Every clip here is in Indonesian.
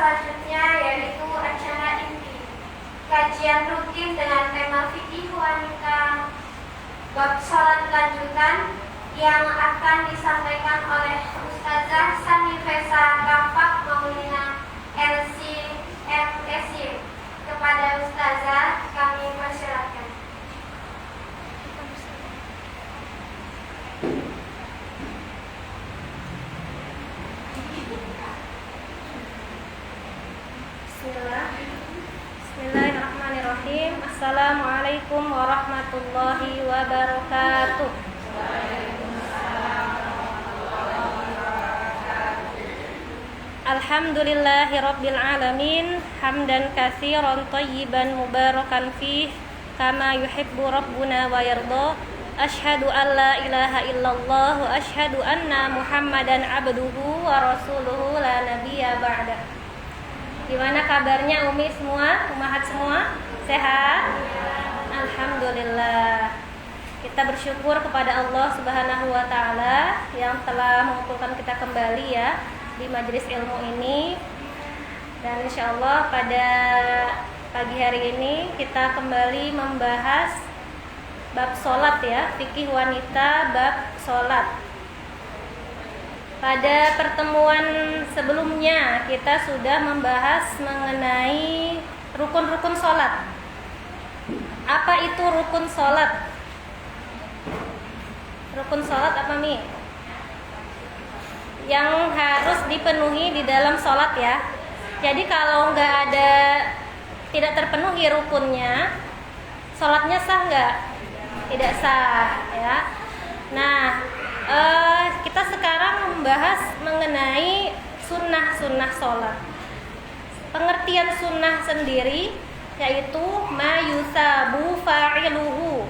selanjutnya yaitu acara inti, kajian rutin dengan tema fikih wanita bab sholat lanjutan yang akan disampaikan oleh Ustazah Sanifesa Kafak Maulina LC MSY. Kepada Ustazah kami persilakan. Bismillahirrahmanirrahim. Assalamualaikum warahmatullahi wabarakatuh. Alhamdulillahi rabbil alamin, hamdan katsiran thayyiban mubarakan fih kama yuhibbu rabbuna wa yarda. Asyhadu an la ilaha illallah wa asyhadu anna Muhammadan abduhu wa rasuluhu la nabiyya ba'da. Gimana kabarnya Umi semua, umahat semua? Sehat? Alhamdulillah. Kita bersyukur kepada Allah Subhanahu wa taala yang telah mengumpulkan kita kembali ya di majelis ilmu ini. Dan insyaallah pada pagi hari ini kita kembali membahas bab sholat ya, fikih wanita bab sholat. Pada pertemuan sebelumnya kita sudah membahas mengenai rukun-rukun sholat. Apa itu rukun sholat? Rukun sholat apa Mi? Yang harus dipenuhi di dalam sholat ya. Jadi kalau tidak terpenuhi rukunnya, sholatnya sah nggak? Tidak sah ya. Nah, kita sekarang membahas mengenai sunnah-sunnah sholat. Pengertian sunnah sendiri yaitu ma yusabu fa'iluhu,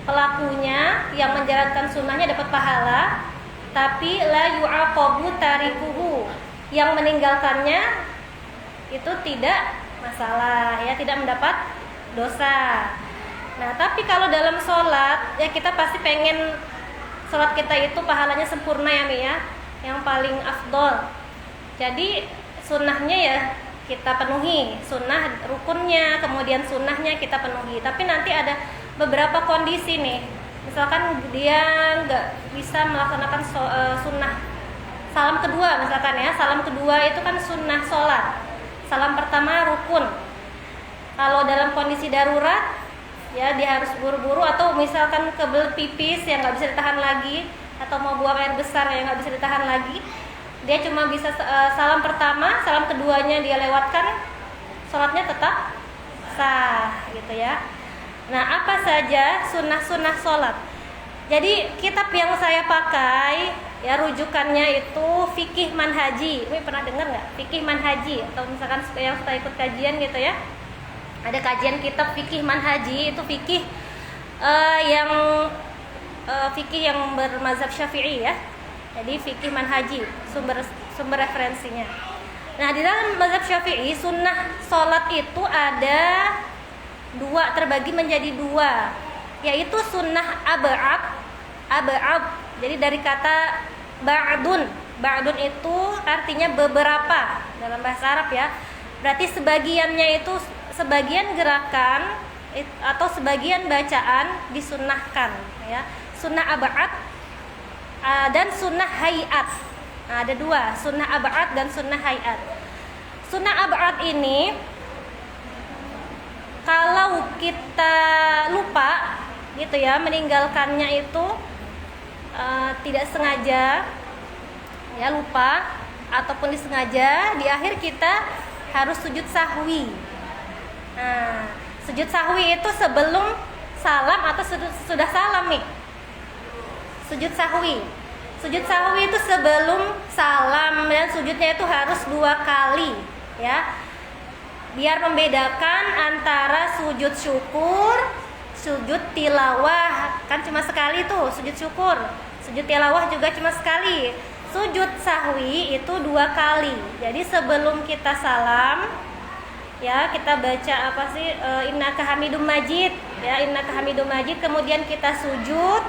pelakunya yang menjalankan sunnahnya dapat pahala, tapi la yu'aqabu tarikuhu, yang meninggalkannya itu tidak masalah ya, tidak mendapat dosa. Nah, tapi kalau dalam sholat ya kita pasti pengen sholat kita itu pahalanya sempurna ya Mi ya, yang paling afdol. Jadi sunnahnya ya kita penuhi, sunnah rukunnya, kemudian sunnahnya kita penuhi. Tapi nanti ada beberapa kondisi nih, misalkan dia nggak bisa melaksanakan sunnah salam kedua misalkan ya. Salam kedua itu kan sunnah sholat, salam pertama rukun. Kalau dalam kondisi darurat ya dia harus buru-buru, atau misalkan kebelet pipis yang nggak bisa ditahan lagi, atau mau buang air besar yang nggak bisa ditahan lagi, dia cuma bisa salam pertama, salam keduanya dia lewatkan, sholatnya tetap sah gitu ya. Nah, apa saja sunnah-sunnah sholat? Jadi kitab yang saya pakai ya rujukannya itu Fikih Manhaji. Ini pernah dengar nggak? Fikih Manhaji, atau misalkan yang suka ikut kajian gitu ya. Ada kajian kitab Fikih Manhaji, itu fikih fikih yang bermazhab Syafi'i ya. Jadi Fikih Manhaji sumber referensinya. Nah, di dalam mazhab Syafi'i sunnah sholat itu ada dua, terbagi menjadi dua, yaitu sunnah ab'ad. Jadi dari kata ba'dun itu artinya beberapa dalam bahasa Arab ya. Berarti sebagiannya itu sebagian gerakan atau sebagian bacaan disunnahkan ya. Sunnah ab'ad dan sunnah hayat. Nah, ada dua, sunnah ab'ad dan sunnah hayat. Sunnah ab'ad ini kalau kita lupa gitu ya, meninggalkannya itu tidak sengaja ya, lupa ataupun disengaja, di akhir kita harus sujud sahwi. Nah, sujud sahwi itu sebelum salam atau sudah salam nih. Sujud sahwi itu sebelum salam, dan sujudnya itu harus 2 kali ya, biar membedakan antara sujud syukur, sujud tilawah. Kan cuma sekali tuh sujud syukur, sujud tilawah juga cuma sekali. Sujud sahwi itu 2 kali. Jadi sebelum kita salam ya, kita baca apa sih, innaka hamidum majid ya, innaka hamidum majid, kemudian kita sujud,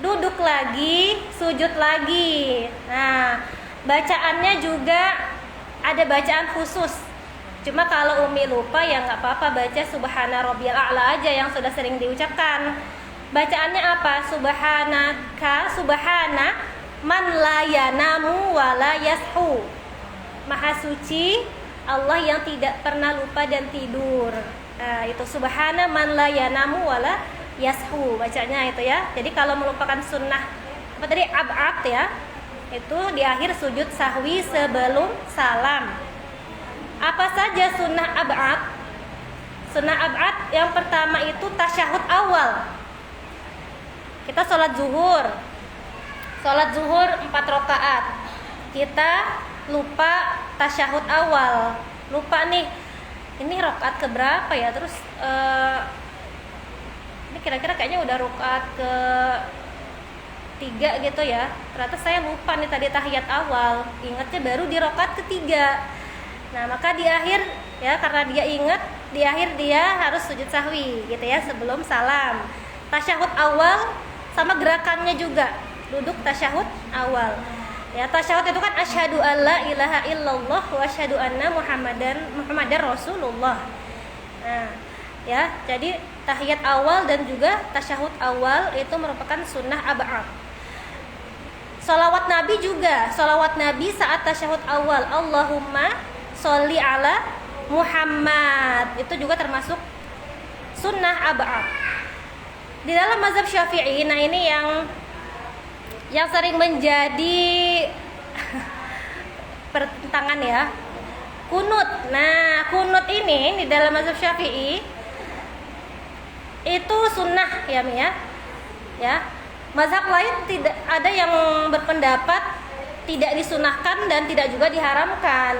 duduk lagi, sujud lagi. Nah, bacaannya juga ada bacaan khusus. Cuma kalau Umi lupa ya nggak apa-apa, baca subhana rabbiyal a'la aja yang sudah sering diucapkan. Bacaannya apa? Subhanaka, subhana man la yanamu wa la yashu. Maha suci Allah yang tidak pernah lupa dan tidur. Nah, itu subhana man la yanamu wa la yashu bacanya itu ya. Jadi kalau melupakan sunnah apa tadi ab'ad ya, itu di akhir sujud sahwi sebelum salam. Apa saja sunnah ab'ad? Sunnah ab'ad yang pertama itu tasyahud awal. Kita sholat zuhur 4 rakaat. Kita lupa tasyahud awal. Lupa nih, ini rakaat keberapa ya? Terus ini kira-kira kayaknya udah rakaat ke 3 gitu ya. Ternyata saya lupa nih tadi tahiyat awal. Ingatnya baru di rakaat ketiga. Nah, maka di akhir ya, karena dia ingat, di akhir dia harus sujud sahwi gitu ya sebelum salam. Tasyahud awal sama gerakannya juga, duduk tasyahud awal. Ya, tasyahud itu kan asyhadu alla ilaha illallah wa asyhadu anna muhammadar rasulullah. Nah, ya, jadi tahiyat awal dan juga tasyahud awal itu merupakan sunnah ab'ad. Sholawat Nabi juga, sholawat Nabi saat tasyahud awal, Allahumma sholli ala Muhammad, itu juga termasuk sunnah ab'ad. Di dalam mazhab Syafi'i, nah ini yang sering menjadi pertentangan ya, kunut. Nah, kunut ini di dalam mazhab Syafi'i itu sunnah ya Mi ya. Mazhab lain tidak ada yang berpendapat tidak disunahkan dan tidak juga diharamkan.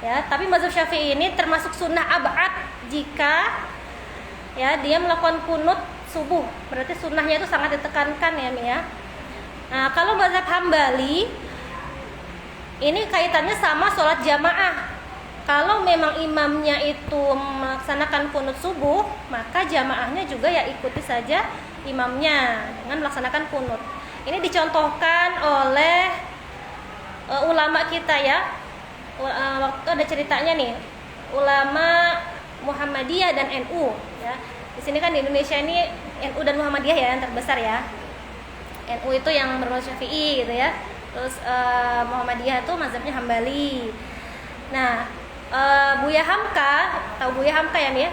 Ya, tapi mazhab Syafi'i ini termasuk sunnah ab'ad jika ya dia melakukan kunut subuh. Berarti sunnahnya itu sangat ditekankan ya Mi ya. Nah, kalau mazhab Hambali ini kaitannya sama sholat jamaah. Kalau memang imamnya itu melaksanakan kunut subuh, maka jamaahnya juga ya ikuti saja imamnya dengan melaksanakan kunut. Ini dicontohkan oleh ulama kita ya. Waktu ada ceritanya nih, ulama Muhammadiyah dan NU ya. Di sini kan di Indonesia ini NU dan Muhammadiyah ya yang terbesar ya. NU itu yang bermazhab Syafi'i gitu ya. Terus Muhammadiyah itu mazhabnya Hambali. Nah, Buya Hamka, tahu Buya Hamka ya nih ya?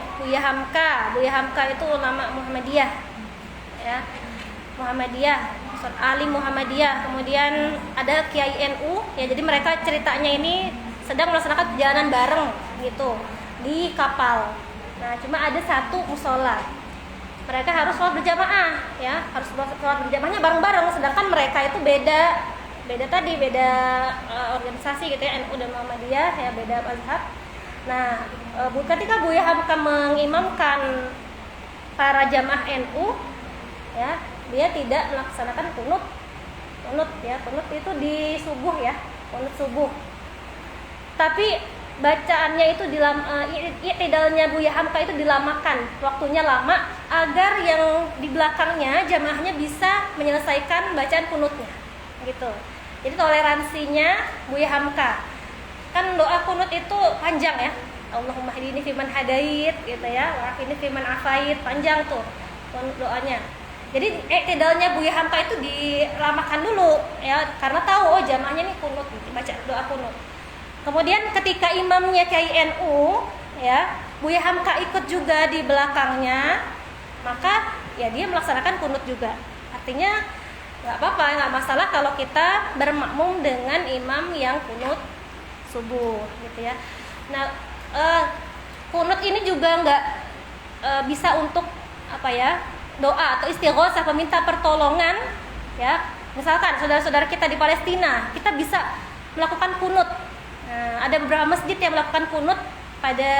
Buya Hamka itu ulama Muhammadiyah ya. Muhammadiyah, alim Muhammadiyah. Kemudian ada Kiai NU ya, jadi mereka ceritanya ini sedang melaksanakan perjalanan bareng gitu di kapal. Nah, cuma ada satu musola. Mereka harus sholat berjamaah ya, harus sholat berjamaahnya bareng-bareng, sedangkan mereka itu beda organisasi gitu ya, NU dan Muhammadiyah ya, beda mazhab. Nah, ketika Buya Hamka mengimamkan para jamaah NU ya, dia tidak melaksanakan kunut ya, kunut itu di subuh ya, kunut subuh. Tapi bacaannya itu i'tidalnya Buya Hamka itu dilamakan, waktunya lama agar yang di belakangnya jamaahnya bisa menyelesaikan bacaan kunutnya gitu. Jadi toleransinya Buya Hamka. Kan doa kunut itu panjang ya. Allahumma hdini fiman hadait gitu ya, wa afini fiman afait, panjang tuh doanya. Jadi i'tidalnya Buya Hamka itu dilamakan dulu ya, karena tahu jamaahnya nih kunut, baca doa kunut. Kemudian ketika imamnya Kiai NU ya, Buya Hamka ikut juga di belakangnya, maka ya dia melaksanakan kunut juga. Artinya nggak apa-apa, nggak masalah kalau kita bermakmum dengan imam yang kunut subuh gitu ya. Nah, kunut ini juga nggak bisa untuk apa ya, doa atau istighosah, meminta pertolongan ya. Misalkan saudara-saudara kita di Palestina, kita bisa melakukan kunut. Nah, ada beberapa masjid yang melakukan kunut pada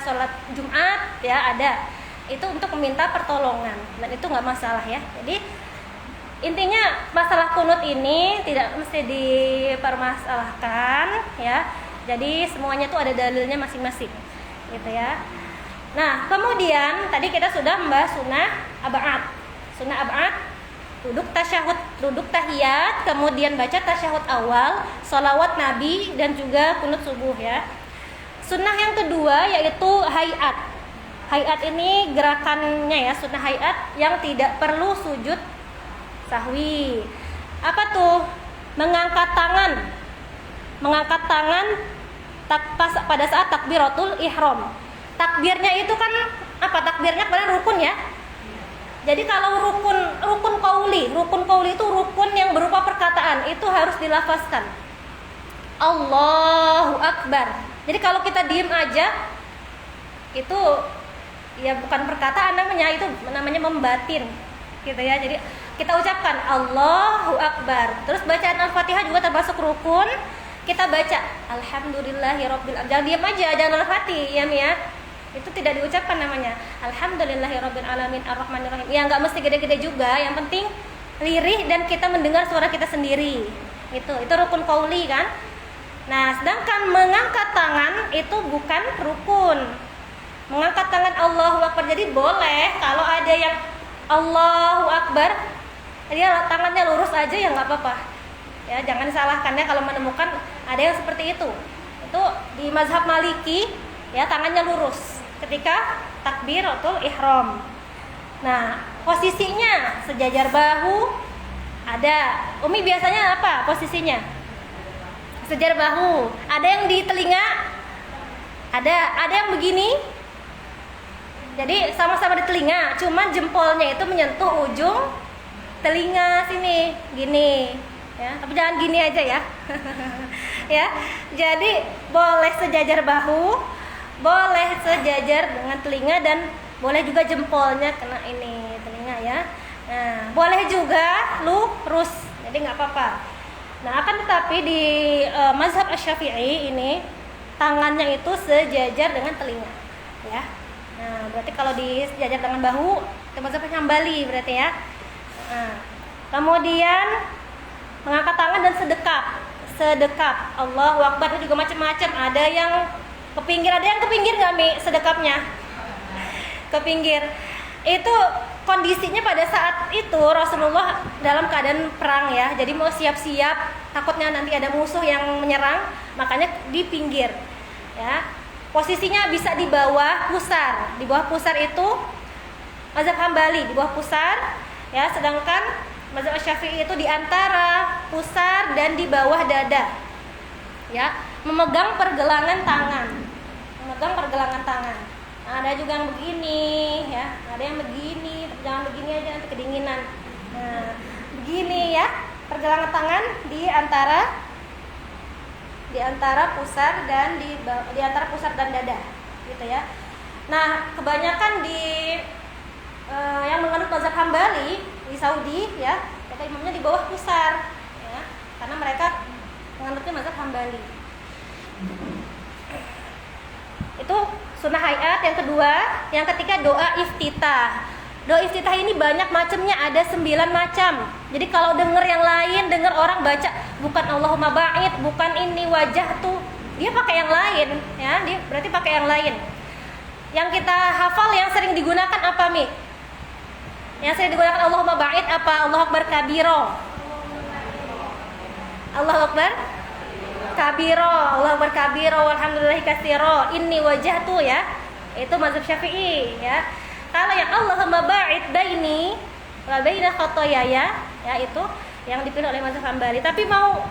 sholat Jumat ya, ada. Itu untuk meminta pertolongan dan itu nggak masalah ya. Jadi intinya masalah kunut ini tidak mesti dipermasalahkan ya. Jadi semuanya tuh ada dalilnya masing-masing gitu ya. Nah, kemudian tadi kita sudah membahas sunnah ab'ad. Sunnah ab'ad duduk tahiyat, kemudian baca tasyahud awal, sholawat Nabi, dan juga kunut subuh ya. Sunnah yang kedua yaitu hayat. Hayat ini gerakannya ya, sunnah hayat yang tidak perlu sujud sahwi. Apa tuh? Mengangkat tangan. Mengangkat tangan pada saat takbiratul ihram. Takbirnya itu kan apa? Takbirnya pada rukun ya. Jadi kalau rukun qauli itu rukun yang berupa perkataan, itu harus dilafazkan. Allahu Akbar. Jadi kalau kita diem aja, itu ya bukan perkataan namanya, itu namanya membatin, gitu ya. Jadi kita ucapkan Allahu Akbar. Terus bacaan Al-Fatihah juga termasuk rukun. Kita baca Alhamdulillahirabbil alamin. Jangan diam aja, jangan Al-Fatihah ya, Mia. Itu tidak diucapkan namanya. Alhamdulillahirabbil alamin arrahmanirrahim. Ya enggak mesti gede-gede juga, yang penting lirih dan kita mendengar suara kita sendiri. Itu rukun qauli kan? Nah, sedangkan mengangkat tangan itu bukan rukun. Mengangkat tangan Allahu Akbar. Jadi boleh kalau ada yang Allahu Akbar, dia tangannya lurus aja ya nggak apa-apa. Ya, jangan disalahkan ya kalau menemukan ada yang seperti itu. Itu di mazhab Maliki ya, tangannya lurus ketika takbiratul ihram. Nah, posisinya sejajar bahu ada. Umi biasanya apa posisinya? Sejajar bahu. Ada yang di telinga? Ada yang begini? Jadi sama-sama di telinga, cuma jempolnya itu menyentuh ujung telinga sini, gini, ya. Tapi jangan gini aja ya, ya. Jadi boleh sejajar bahu, boleh sejajar dengan telinga, dan boleh juga jempolnya kena ini telinga ya. Nah, boleh juga lurus, jadi nggak apa-apa. Nah, akan tetapi di mazhab Asy-Syafi'i ini tangannya itu sejajar dengan telinga, ya. Nah, berarti kalau disejajar dengan bahu, itu mazhab Hambali berarti ya. Nah, kemudian mengangkat tangan dan sedekap. Allahu Akbar itu juga macam-macam. Ada yang ke pinggir nggak Mi sedekapnya? Ke pinggir. Itu kondisinya pada saat itu Rasulullah dalam keadaan perang ya. Jadi mau siap-siap, takutnya nanti ada musuh yang menyerang, makanya di pinggir. Ya. Posisinya bisa di bawah pusar. Di bawah pusar itu mazhab Hambali, di bawah pusar ya, sedangkan mazhab Syafi'i itu di antara pusar dan di bawah dada. Ya, memegang pergelangan tangan. Nah, ada juga yang begini ya, ada yang begini, jangan begini aja nanti kedinginan. Nah, begini ya, pergelangan tangan di antara pusar dan di antara pusar dan dada, gitu ya. Nah, kebanyakan yang menganut mazhab Hambali di Saudi ya, mereka imamnya di bawah pusar, ya, karena mereka menganutnya mazhab Hambali. Itu sunnah hayat yang kedua. Yang ketiga doa iftitah. Doa iftitah ini banyak macamnya, ada 9 macam. Jadi kalau dengar yang lain, dengar orang baca bukan Allahumma ba'id, bukan ini wajah tuh, dia pakai yang lain ya, dia berarti pakai yang lain. Yang kita hafal yang sering digunakan apa Mi? Yang sering digunakan Allahumma ba'id apa? Allahu Akbar kabiro. Allahu Akbar kabiro, Allahu Akbar kabiro, walhamdulillahi katsiro. Inni wajhatu ya. Itu mazhab Syafi'i ya. Kalau yang Allahumma ba'id baini wa baina khotoyaya ya, itu yang dipilih oleh mazhab Hambali. Tapi mau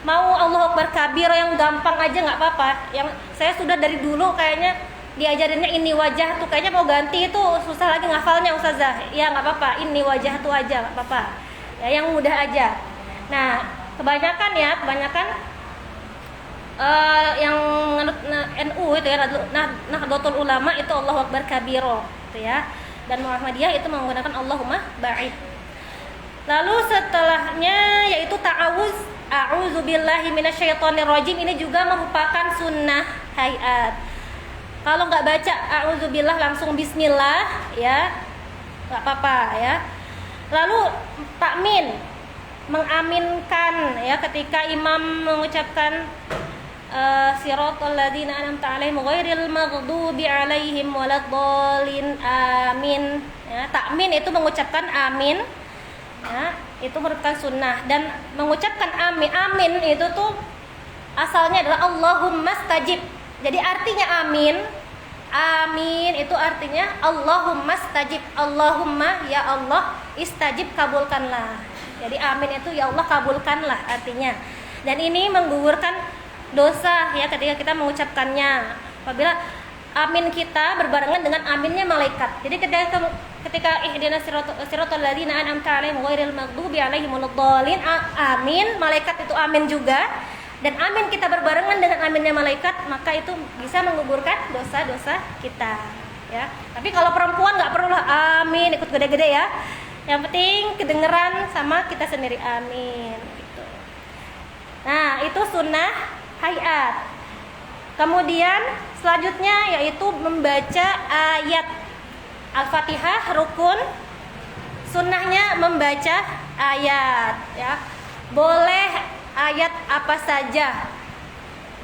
Allahu Akbar kabiro yang gampang aja nggak apa-apa. Yang saya sudah dari dulu kayaknya diajarinnya ini wajah tuh, kayaknya mau ganti itu susah lagi ngafalnya Ustazah. Ya nggak apa-apa, ini wajah tuh aja nggak apa-apa. Ya, yang mudah aja. Nah, kebanyakan yang menurut NU itu ya, Nahdlatul Ulama itu Allahu Akbar kabiro gitu ya. Dan Muhammadiyah itu menggunakan Allahumma ba'id. Lalu setelahnya yaitu ta'awuz, a'udzubillahi minasyaitonirrajim, ini juga merupakan sunnah hayat. Kalau nggak baca a'udzubillah langsung bismillah ya, nggak apa-apa ya. Lalu takmin, mengaminkan ya ketika imam mengucapkan siratal ladzina an'amta 'alaihim ghairil maghdubi 'alaihim waladdallin, amin ya. Takmin itu mengucapkan amin ya, itu merupakan sunnah. Dan mengucapkan amin, amin itu tuh asalnya adalah Allahumma stajib. Jadi artinya amin, amin itu artinya Allahumma stajib. Allahumma, ya Allah, istajib, kabulkanlah. Jadi amin itu ya Allah kabulkanlah artinya. Dan ini menggugurkan dosa ya ketika kita mengucapkannya. Apabila amin kita berbarengan dengan aminnya malaikat. Jadi ketika ihdinas siratal ladzina an'amta 'alaihim ghairil maghdubi 'alaihim waladdallin, amin, malaikat itu amin juga. Dan amin kita berbarengan dengan aminnya malaikat, maka itu bisa menggugurkan dosa-dosa kita ya. Tapi kalau perempuan nggak perlu lah amin ikut gede-gede ya. Yang penting kedengeran sama kita sendiri amin gitu. Nah, itu sunnah hayat. Kemudian selanjutnya yaitu membaca ayat Al-Fatihah rukun, sunnahnya membaca ayat ya. Boleh ayat apa saja,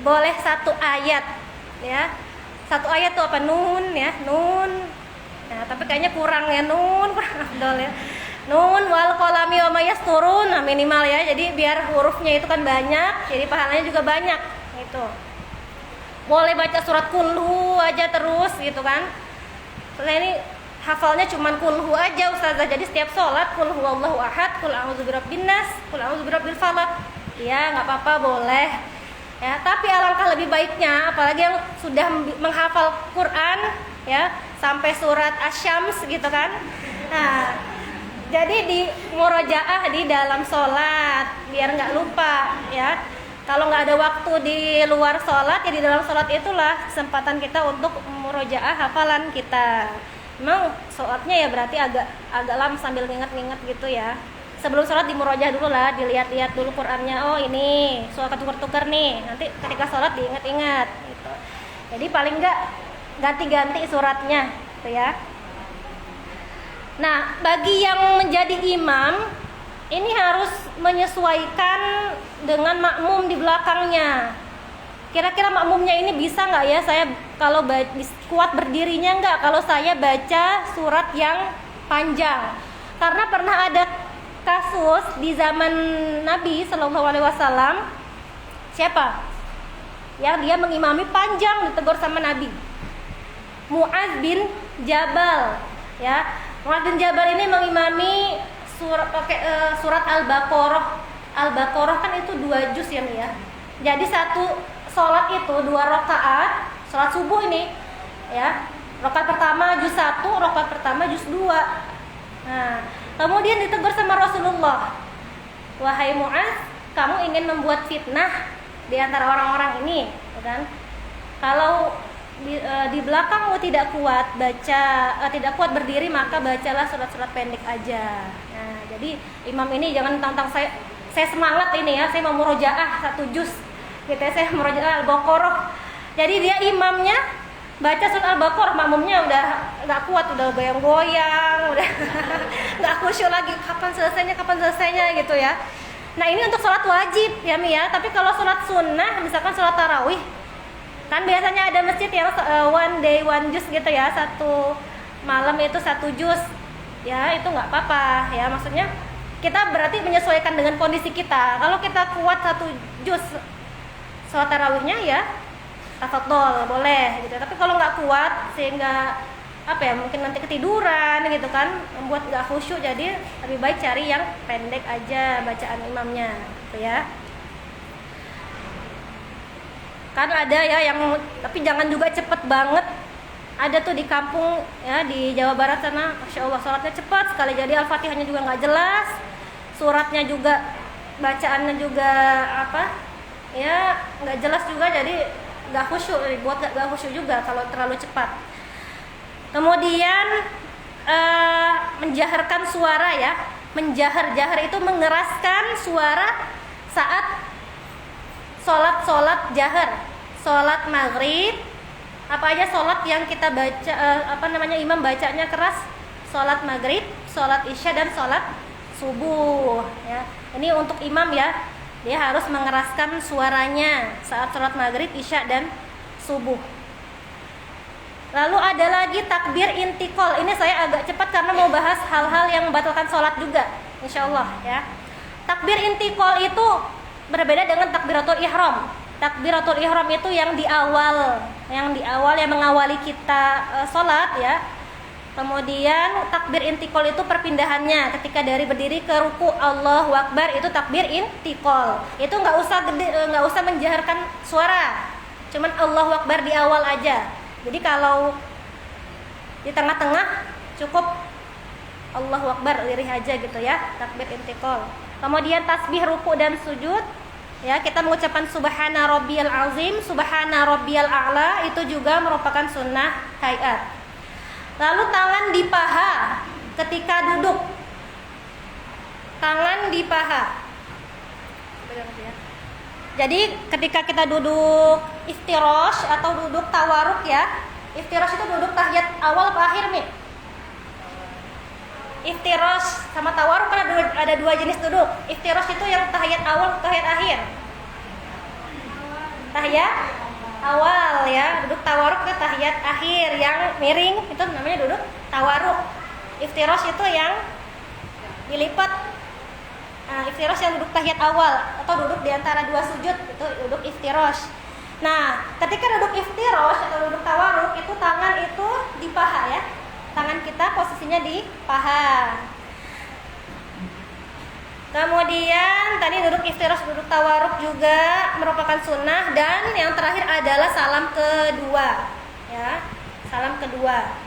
boleh satu ayat ya. Satu ayat tuh apa? Nun ya, nun. Nah, tapi kayaknya kurang ya, nun kurang afdol ya. Nun wal qalami wa mayasturun, nah minimal ya. Jadi biar hurufnya itu kan banyak, jadi pahalanya juga banyak gitu. Boleh baca surat kulhu aja terus gitu kan. Soalnya ini hafalnya cuman kulhu aja ustazah. Jadi setiap sholat kulhu wallahu ahad, kul a'udzu birabbin nas, kul a'udzu birabbil falaq. Ya nggak apa-apa boleh ya, tapi alangkah lebih baiknya apalagi yang sudah menghafal Quran ya sampai surat Asy-Syams gitu kan. Nah, jadi di murojaah di dalam sholat biar nggak lupa ya. Kalau nggak ada waktu di luar sholat ya di dalam sholat itulah kesempatan kita untuk murojaah hafalan kita. Memang sholatnya ya berarti agak lama sambil nginget-nginget gitu ya. Sebelum sholat di murojaah dulu lah, dilihat-lihat dulu Qurannya. Oh ini suara ketukar-tukar nih. Nanti ketika sholat diingat-ingat gitu. Jadi paling nggak ganti-ganti suratnya gitu ya. Nah, bagi yang menjadi imam ini harus menyesuaikan dengan makmum di belakangnya. Kira-kira makmumnya ini bisa nggak ya saya kalau kuat berdirinya nggak kalau saya baca surat yang panjang. Karena pernah ada kasus di zaman Nabi Shallallahu Alaihi Wasallam, siapa yang dia mengimami panjang ditegur sama Nabi? Mu'adz bin Jabal ya. Mu'adz bin Jabal ini mengimami surat Al-Baqarah. Al-Baqarah kan itu 2 juz ya nih ya. Jadi satu sholat itu 2 rakaat, sholat subuh ini ya. Rakaat pertama juz 1, rakaat pertama juz 2. Nah, kemudian ditegur sama Rasulullah, wahai Mu'adz, kamu ingin membuat fitnah di antara orang-orang ini, kan? Kalau di belakangmu tidak kuat tidak kuat berdiri, maka bacalah surat-surat pendek aja. Nah, jadi imam ini jangan tantang saya semangat ini ya, saya mau murojaah 1 juz, gitu ya, saya murojaah Al-Baqarah. Jadi dia imamnya baca surat Al-Baqarah, makmumnya udah nggak kuat, udah goyang-goyang, udah nggak khusyuk lagi. Kapan selesainya gitu ya. Nah ini untuk sholat wajib ya Mi ya. Tapi kalau sholat sunnah, misalkan sholat tarawih, kan biasanya ada masjid yang one day one juz gitu ya, satu malam itu 1 juz ya, itu nggak apa-apa ya. Maksudnya kita berarti menyesuaikan dengan kondisi kita. Kalau kita kuat 1 juz sholat tarawihnya ya tafadhol boleh gitu. Tapi kalau nggak kuat sehingga mungkin nanti ketiduran gitu kan, membuat nggak khusyuk, jadi lebih baik cari yang pendek aja bacaan imamnya gitu ya. Kan ada ya yang, tapi jangan juga cepet banget. Ada tuh di kampung ya di Jawa Barat sana, Masya Allah sholatnya cepat sekali, jadi Al-Fatihahnya juga nggak jelas, suratnya juga bacaannya juga ya nggak jelas juga, jadi nggak khusyuk, buat nggak khusyuk juga kalau terlalu cepat. Kemudian menjaharkan suara ya, menjahar itu mengeraskan suara saat sholat jahar, sholat maghrib, apa aja sholat yang kita baca imam bacanya keras, sholat maghrib, sholat isya dan sholat subuh ya. Ini untuk imam ya. Dia harus mengeraskan suaranya saat sholat maghrib, isya, dan subuh. Lalu ada lagi takbir intikal. Ini saya agak cepat karena mau bahas hal-hal yang membatalkan sholat juga. insyaallah ya. Takbir intiqal itu berbeda dengan takbiratul ihram. Takbiratul ihram itu yang di awal yang mengawali kita sholat ya. Kemudian takbir intiqal itu perpindahannya ketika dari berdiri ke ruku, Allahu Akbar, itu takbir intiqal. Itu nggak usah menjaharkan suara, cuman Allahu Akbar di awal aja. Jadi kalau di tengah-tengah cukup Allahu Akbar lirih aja gitu ya, takbir intiqal. Kemudian tasbih ruku dan sujud ya, kita mengucapkan subhana rabbiyal azim, subhana rabbiyal a'la, itu juga merupakan sunnah hayat. Lalu tangan di paha ketika duduk, tangan di paha. Jadi ketika kita duduk iftirash atau duduk tawaruk ya, iftirash itu duduk tahiyat awal apa akhir nih? Iftirash sama tawaruk kan ada dua jenis duduk. Iftirash itu yang tahiyat awal, tahiyat akhir. Tahiyat awal ya, duduk tawaruk itu tahiyat akhir yang miring, itu namanya duduk tawaruk. Iftirash itu yang dilipat. Nah, iftirash yang duduk tahiyat awal atau duduk di antara dua sujud, itu duduk iftirash. Nah, ketika duduk iftirash atau duduk tawaruk, itu tangan itu di paha ya. Tangan kita posisinya di paha. Kemudian tadi duduk iftirash, duduk tawaruk juga merupakan sunnah. Dan yang terakhir adalah salam kedua ya, salam kedua.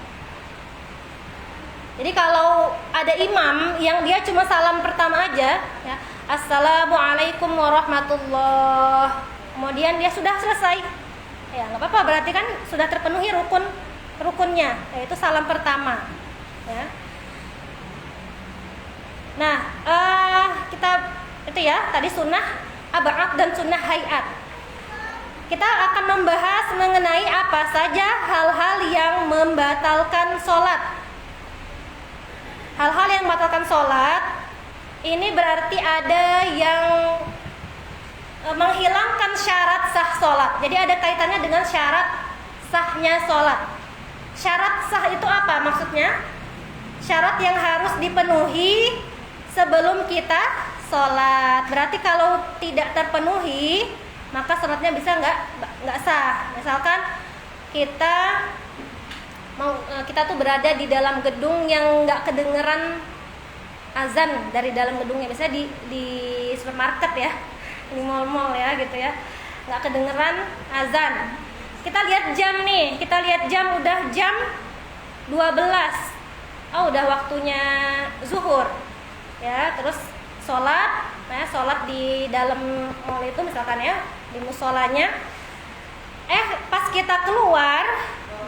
Jadi kalau ada imam yang dia cuma salam pertama aja ya, assalamualaikum warahmatullahi, kemudian dia sudah selesai ya, nggak apa-apa, berarti kan sudah terpenuhi rukunnya, yaitu salam pertama ya. Nah, kita itu ya tadi sunnah ab'ad dan sunnah hayat. Kita akan membahas mengenai apa saja hal-hal yang membatalkan sholat. Hal-hal yang membatalkan sholat ini berarti ada yang menghilangkan syarat sah sholat. Jadi ada kaitannya dengan syarat sahnya sholat. Syarat sah itu apa maksudnya? Syarat yang harus dipenuhi sebelum kita sholat. Berarti kalau tidak terpenuhi, maka sholatnya bisa nggak sah. Misalkan kita tuh berada di dalam gedung yang nggak kedengeran azan dari dalam gedungnya. Biasanya di supermarket ya, di mall-mall ya gitu ya, nggak kedengeran azan. Kita lihat jam nih, udah jam 12. Oh, udah waktunya zuhur ya. Terus sholat di dalam mall itu misalkan ya, di musolanya. Pas kita keluar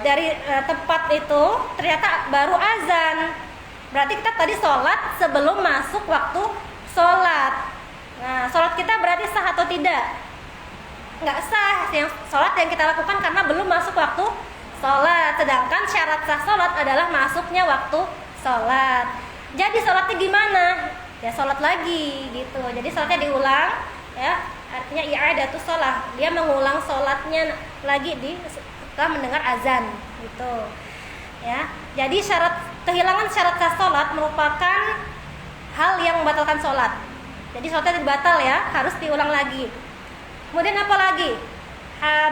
dari tempat itu ternyata baru azan. Berarti kita tadi sholat sebelum masuk waktu sholat. Nah, sholat kita berarti sah atau tidak? Nggak sah. Yang sholat yang kita lakukan karena belum masuk waktu sholat. Sedangkan syarat sah sholat adalah masuknya waktu sholat. Jadi sholatnya gimana? Ya sholat lagi gitu. Jadi sholatnya diulang ya. Artinya i'adatus sholat. Dia mengulang sholatnya lagi setelah mendengar azan gitu ya. Jadi kehilangan syarat sah sholat merupakan hal yang membatalkan sholat. Jadi sholatnya batal ya, harus diulang lagi. Kemudian apa lagi?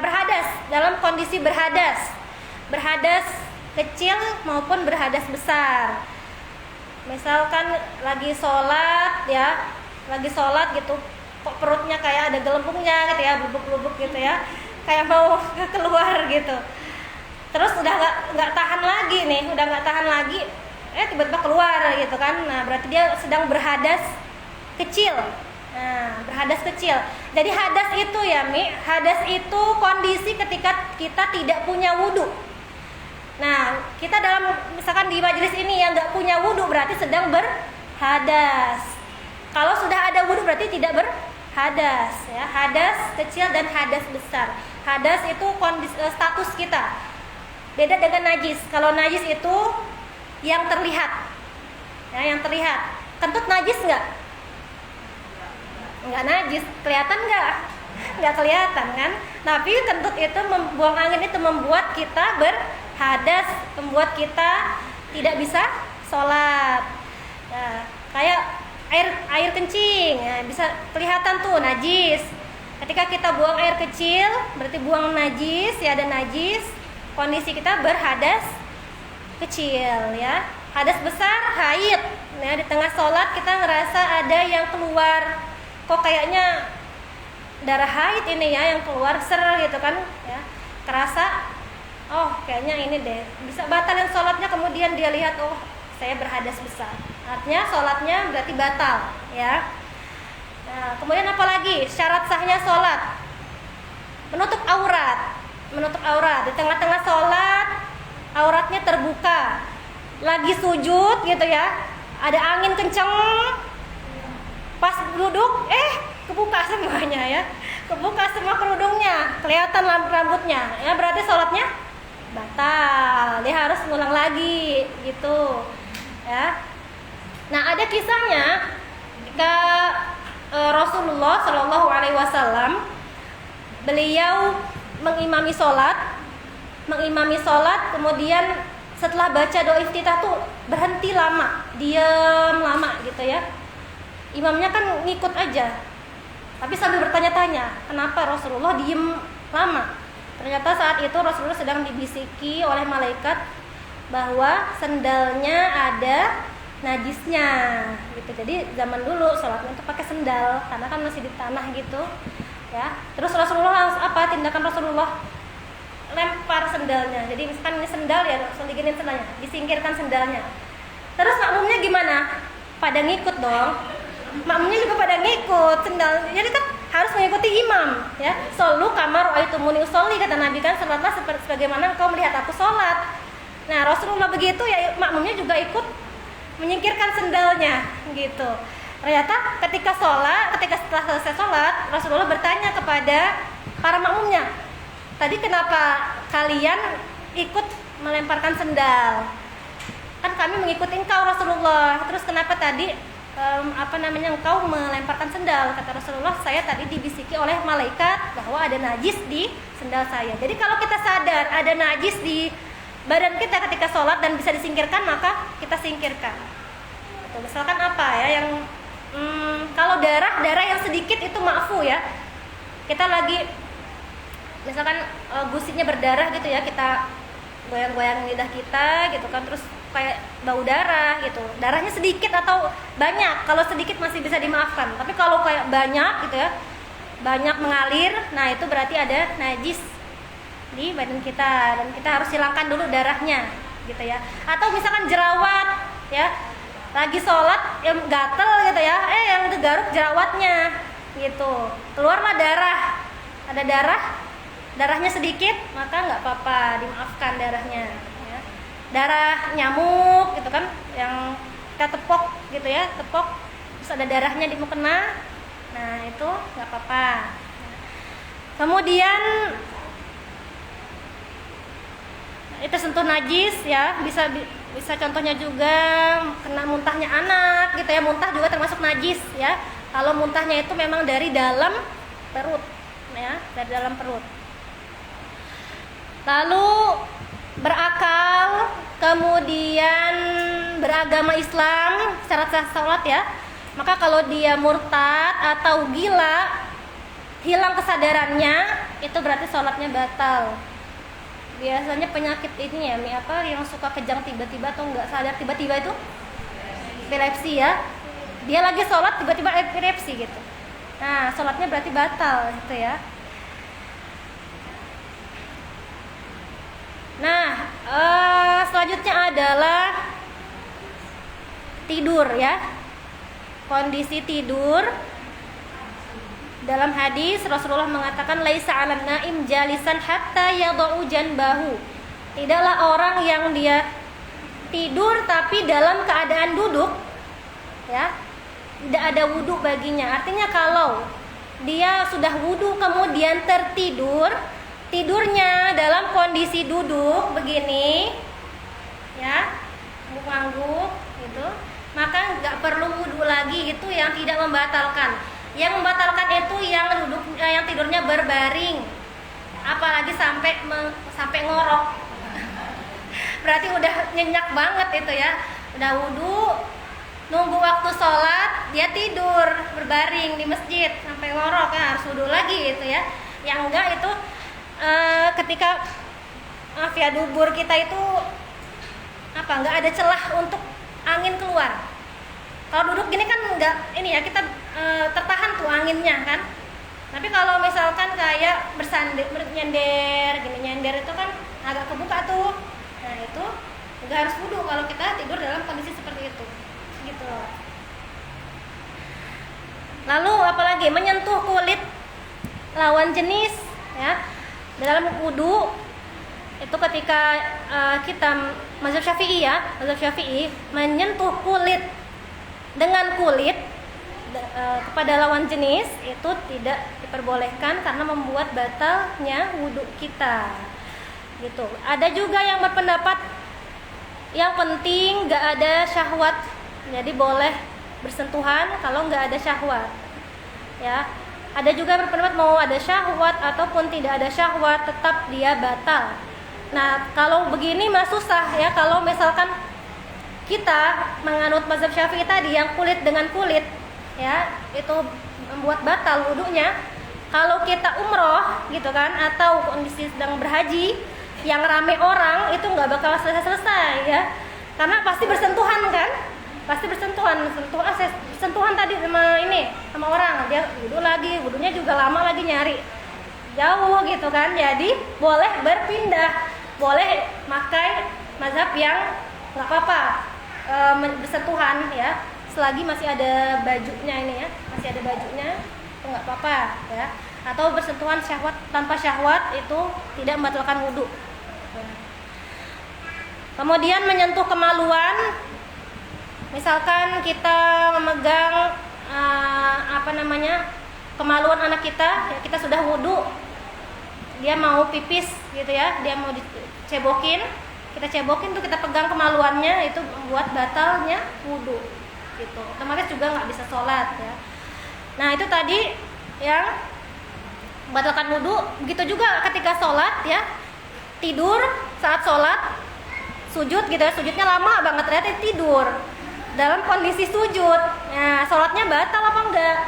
Berhadas, dalam kondisi berhadas kecil maupun berhadas besar. Misalkan lagi sholat gitu, kok perutnya kayak ada gelembungnya gitu ya, blubuk-blubuk gitu ya, kayak mau keluar gitu. Terus udah nggak tahan lagi, tiba-tiba keluar gitu kan. Nah, berarti dia sedang berhadas kecil. Jadi hadas itu ya hadas itu kondisi ketika kita tidak punya wudu. Nah, kita misalkan di majelis ini yang nggak punya wudu berarti sedang berhadas. Kalau sudah ada wudu berarti tidak berhadas ya. Hadas kecil dan hadas besar. Hadas itu status kita. Beda dengan najis. Kalau najis itu yang terlihat. Ya, yang terlihat. Kentut najis nggak? Nggak najis, kelihatan nggak? Nggak kelihatan kan? Tapi kentut itu buang angin itu membuat kita berhadas, membuat kita tidak bisa sholat. Nah, kayak air kencing, ya, bisa kelihatan tuh najis. Ketika kita buang air kecil, berarti buang najis, ya ada najis. Kondisi kita berhadas kecil, ya. Hadas besar, haid. Ya, di tengah sholat kita ngerasa ada yang keluar, kok kayaknya darah haid ini ya yang keluar ser gitu kan, ya. Kerasa, oh kayaknya ini deh, bisa batalin sholatnya. Kemudian dia lihat, oh saya berhadas besar, artinya sholatnya berarti batal, ya. Nah, kemudian apa lagi syarat sahnya sholat? Menutup aurat. Di tengah-tengah sholat auratnya terbuka, lagi sujud gitu ya, ada angin kenceng, pas duduk kebuka semuanya, ya, kebuka semua kerudungnya, kelihatan rambutnya, ya berarti sholatnya batal, dia harus ngulang lagi gitu, ya. Nah, ada kisahnya ketika Rasulullah Shallallahu Alaihi Wasallam beliau mengimami sholat, kemudian setelah baca doa iftitah tuh berhenti lama, diam lama gitu ya. Imamnya kan ngikut aja, tapi sambil bertanya-tanya, kenapa Rasulullah diem lama? Ternyata saat itu Rasulullah sedang dibisiki oleh malaikat bahwa sendalnya ada najisnya gitu. Jadi zaman dulu sholatnya itu pakai sendal karena kan masih di tanah gitu, ya. Terus Rasulullah langsung apa tindakan Rasulullah? Lempar sendalnya. Jadi misalkan ini sendal, ya langsung diginin sendalnya, disingkirkan sendalnya. Terus makmumnya gimana? Pada ngikut dong. Makmumnya juga pada ngikut sendal. Jadi kan harus mengikuti imam, ya. Shollu kama ra'aitumuni usolli, kata Nabi kan, salatlah sebagaimana engkau melihat aku sholat. Nah, Rasulullah begitu, ya makmumnya juga ikut menyingkirkan sendalnya gitu. Ternyata ketika setelah selesai sholat, Rasulullah bertanya kepada para makmumnya, tadi kenapa kalian ikut melemparkan sendal? Kan kami mengikuti engkau Rasulullah. Terus kenapa tadi engkau melemparkan sendal? Kata Rasulullah, saya tadi dibisiki oleh malaikat bahwa ada najis di sendal saya. Jadi kalau kita sadar ada najis di badan kita ketika sholat dan bisa disingkirkan, maka kita singkirkan. Misalkan apa ya, yang kalau darah yang sedikit itu maafu, ya. Kita lagi misalkan gusitnya berdarah gitu ya, kita goyang-goyang lidah kita gitu kan, terus kayak bau darah gitu. Darahnya sedikit atau banyak, kalau sedikit masih bisa dimaafkan, tapi kalau kayak banyak gitu ya, banyak mengalir, nah itu berarti ada najis di badan kita dan kita harus hilangkan dulu darahnya gitu ya. Atau misalkan jerawat, ya, lagi sholat yang gatel gitu ya, yang garuk jerawatnya gitu, keluarlah darah, ada darahnya sedikit, maka nggak apa-apa, dimaafkan darahnya, ya. Darah nyamuk gitu kan, yang kita tepok gitu ya, terus ada darahnya di mukena, nah itu nggak apa-apa. Kemudian itu sentuh najis, ya, bisa contohnya juga kena muntahnya anak gitu ya, muntah juga termasuk najis, ya. Kalau muntahnya itu memang dari dalam perut, ya, dari dalam perut. Lalu berakal, kemudian beragama Islam, syarat sah salat, ya. Maka kalau dia murtad atau gila, hilang kesadarannya, itu berarti sholatnya batal. Biasanya penyakit ini ya, yang suka kejang tiba-tiba atau nggak sadar tiba-tiba itu epilepsi, ya. Dia lagi sholat tiba-tiba epilepsi gitu. Nah, sholatnya berarti batal gitu ya. Nah, selanjutnya adalah tidur, ya. Kondisi tidur. Dalam hadis Rasulullah mengatakan laisa 'alan naim jalisan hatta yadau janbahu. Tidaklah orang yang dia tidur tapi dalam keadaan duduk, ya, tidak ada wudu baginya. Artinya kalau dia sudah wudu kemudian tertidur, tidurnya dalam kondisi duduk begini, ya, ngangguk gitu, maka nggak perlu wudu lagi. Itu yang tidak membatalkan. Yang membatalkan itu yang tidurnya berbaring, apalagi sampai ngorok. Berarti udah nyenyak banget itu, ya. Udah wudu nunggu waktu sholat dia tidur berbaring di masjid sampai ngorok, kan harus wudhu lagi itu ya. Yang enggak itu ketika dubur kita itu nggak ada celah untuk angin keluar. Kalau duduk gini kan enggak ini ya, kita tertahan tuh anginnya kan. Tapi kalau misalkan kayak nyender gini, nyender itu kan agak kebuka tuh. Nah itu nggak harus wudhu kalau kita tidur dalam kondisi seperti itu, gitu. Lalu apalagi menyentuh kulit lawan jenis ya dalam wudhu itu ketika kita mazhab Syafi'i menyentuh kulit dengan kulit kepada lawan jenis itu tidak diperbolehkan karena membuat batalnya wudhu kita, gitu. Ada juga yang berpendapat yang penting nggak ada syahwat, jadi boleh bersentuhan kalau nggak ada syahwat, ya. Ada juga berpendapat mau ada syahwat ataupun tidak ada syahwat tetap dia batal. Nah kalau begini mah susah ya, kalau misalkan kita menganut mazhab Syafi'i tadi yang kulit dengan kulit ya itu membuat batal wudunya. Kalau kita umroh gitu kan atau kondisi sedang berhaji yang rame orang itu nggak bakal selesai ya, karena pasti bersentuhan kan, pasti sentuhan tadi sama orang, dia wudunya juga lama lagi nyari jauh gitu kan. Jadi boleh berpindah, boleh pakai mazhab yang nggak apa-apa bersentuhan ya, selagi masih ada bajunya ini ya, masih ada bajunya itu nggak apa-apa ya. Atau bersentuhan syahwat tanpa syahwat itu tidak membatalkan wudu. Kemudian menyentuh kemaluan, misalkan kita memegang kemaluan anak kita, ya kita sudah wudu, dia mau pipis gitu ya, dia mau dicebokin, kita cebokin tuh, kita pegang kemaluannya, itu membuat batalnya wudu gitu. Otomatis juga nggak bisa sholat ya. Nah itu tadi yang batalkan wudu. Begitu juga ketika sholat ya, tidur saat sholat, sujud gitu ya, sujudnya lama banget ternyata tidur dalam kondisi sujud. Nah sholatnya batal apa enggak?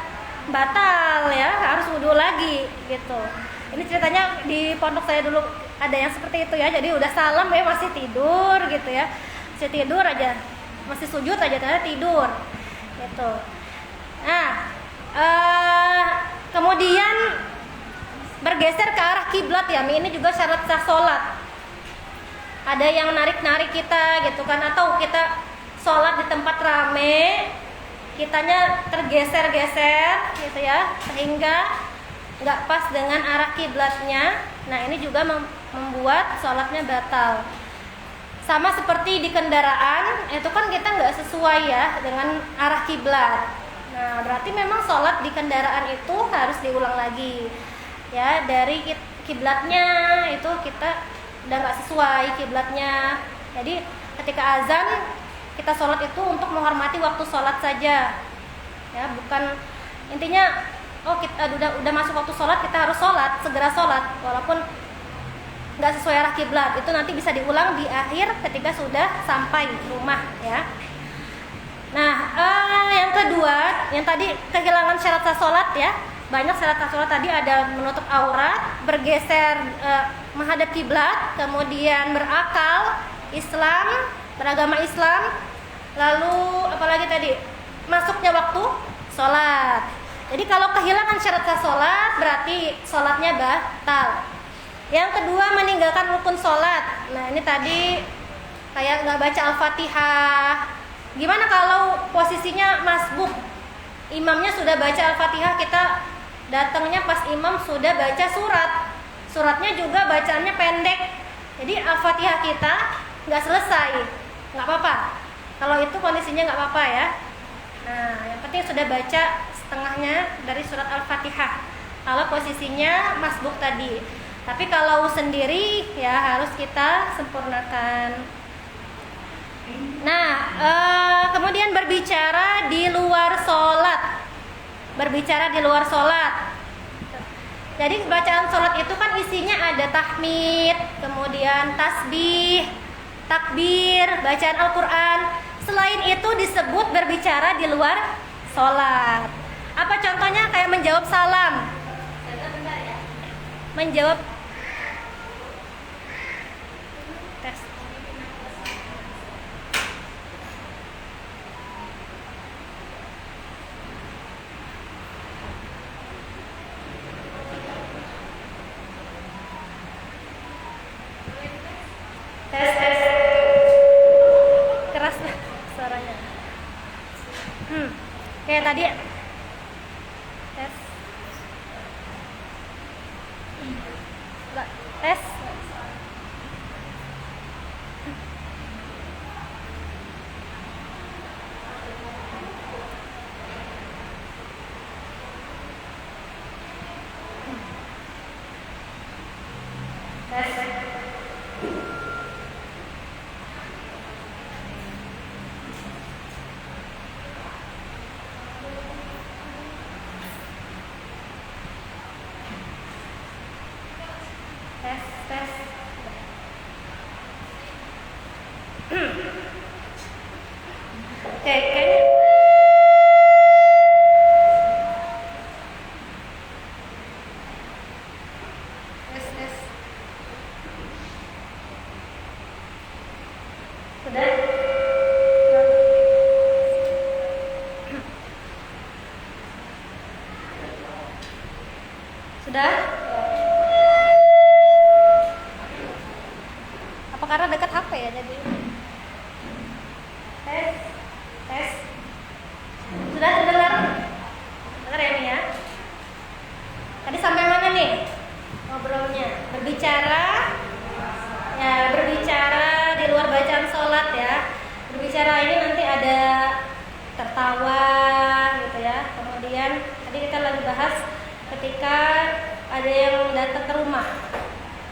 Batal ya, harus wudu lagi gitu. Ini ceritanya di pondok saya dulu ada yang seperti itu ya, jadi udah salam ya masih tidur gitu ya, masih tidur aja, masih sujud aja ternyata tidur gitu. Nah kemudian bergeser ke arah kiblat ya, ini juga syarat sah sholat. Ada yang narik-narik kita gitu kan, atau kita sholat di tempat rame, kitanya tergeser-geser gitu ya, sehingga nggak pas dengan arah kiblatnya. Nah ini juga membuat sholatnya batal. Sama seperti di kendaraan, itu kan kita nggak sesuai ya dengan arah kiblat. Nah berarti memang sholat di kendaraan itu harus diulang lagi ya, dari kiblatnya itu kita udah nggak sesuai kiblatnya. Jadi ketika azan kita sholat itu untuk menghormati waktu sholat saja ya, bukan intinya kita udah masuk waktu sholat kita harus sholat, segera sholat walaupun nggak sesuai arah kiblat. Itu nanti bisa diulang di akhir ketika sudah sampai rumah ya. Nah yang kedua, yang tadi kehilangan syarat sah sholat ya, banyak syarat sah sholat tadi ada menutup aurat, bergeser menghadap kiblat, kemudian berakal, Islam, beragama Islam, lalu apalagi tadi masuknya waktu sholat. Jadi kalau kehilangan syarat sah sholat berarti sholatnya batal. Yang kedua meninggalkan rukun sholat. Nah ini tadi kayak nggak baca Al-Fatihah. Gimana kalau posisinya masbuk, imamnya sudah baca Al-Fatihah, kita datangnya pas imam sudah baca suratnya juga bacaannya pendek, jadi Al-Fatihah kita nggak selesai, nggak apa-apa. Kalau itu kondisinya nggak apa-apa ya. Nah yang penting sudah baca setengahnya dari surat Al-Fatihah kalau posisinya masbuk tadi. Tapi kalau sendiri ya harus kita sempurnakan. Nah kemudian berbicara di luar sholat. Jadi bacaan sholat itu kan isinya ada tahmid, kemudian tasbih, takbir, bacaan Al-Quran. Selain itu disebut berbicara di luar sholat. Apa contohnya? Kayak menjawab salam. Menjawab tes. Tes. Keras lah suaranya. Kayak tadi. Tes. Enggak. Tes. Tes. Oke, kayaknya tes. Sudah? Sudah? Apa karena dekat HP ya jadi? Tes. Sudah terdengar? Dengar ya Mi ya? Tadi sampai mana nih ngobrolnya? Berbicara di luar bacaan sholat ya. Berbicara ini nanti ada tertawa gitu ya. Kemudian tadi kita lagi bahas ketika ada yang datang ke rumah,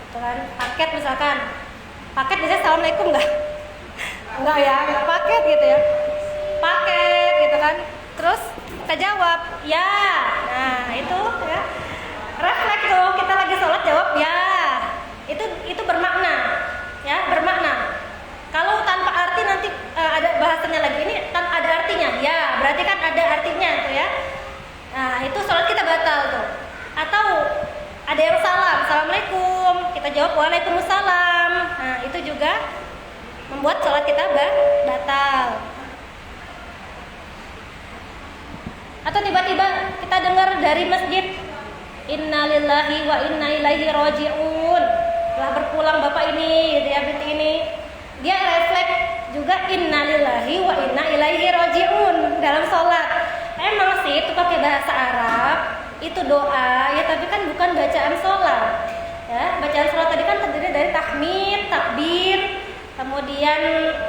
gitu kan? Paket misalkan. Paket bisa assalamualaikum nggak? Enggak ya, nggak paket gitu ya. Paket gitu kan. Terus kita jawab ya. Nah itu ya. Refleks tuh, kita lagi sholat jawab ya. Itu bermakna ya, bermakna. Kalau tanpa arti nanti ada bahasanya lagi, ini ada artinya ya, berarti kan ada artinya tuh ya. Nah itu sholat kita batal tuh. Atau ada yang salam, assalamualaikum, kita jawab waalaikumsalam. Nah itu juga membuat sholat kita batal. Atau tiba-tiba kita dengar dari masjid, innalillahi wa inna ilaihi raji'un, telah berpulang bapak ini gitu ya, binti ini, dia refleks juga innalillahi wa inna ilaihi raji'un dalam sholat. Emang sih itu pakai bahasa Arab, itu doa ya, tapi kan bukan bacaan sholat ya. Bacaan sholat tadi kan terdiri dari tahmid, takbir, kemudian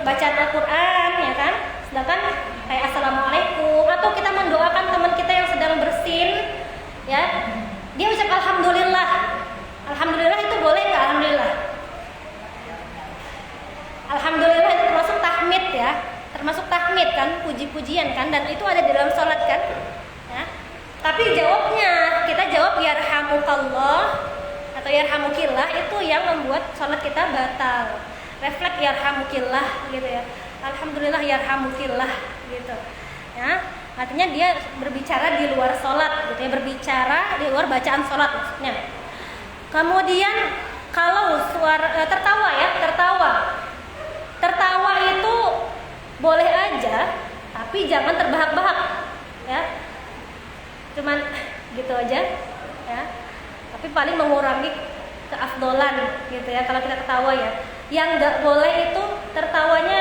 bacaan Al-Quran ya kan. Sedangkan kayak assalamualaikum, atau kita mendoakan teman kita yang sedang bersin ya, dia ucap alhamdulillah. Alhamdulillah itu boleh nggak? Alhamdulillah itu termasuk tahmid ya, termasuk tahmid kan, puji-pujian kan, dan itu ada di dalam sholat kan ya. Tapi jawabnya, kita jawab yarhamukallah atau yarhamukillah, itu yang membuat sholat kita batal. Refleks yarhamukillah gitu ya, alhamdulillah yarhamukillah gitu ya. Artinya dia berbicara di luar sholat gitu ya, berbicara di luar bacaan sholat maksudnya. Kemudian kalau suara tertawa ya, tertawa itu boleh aja, tapi jangan terbahak-bahak ya, cuman gitu aja ya. Tapi paling mengurangi keafdolan gitu ya kalau kita ketawa ya. Yang nggak boleh itu tertawanya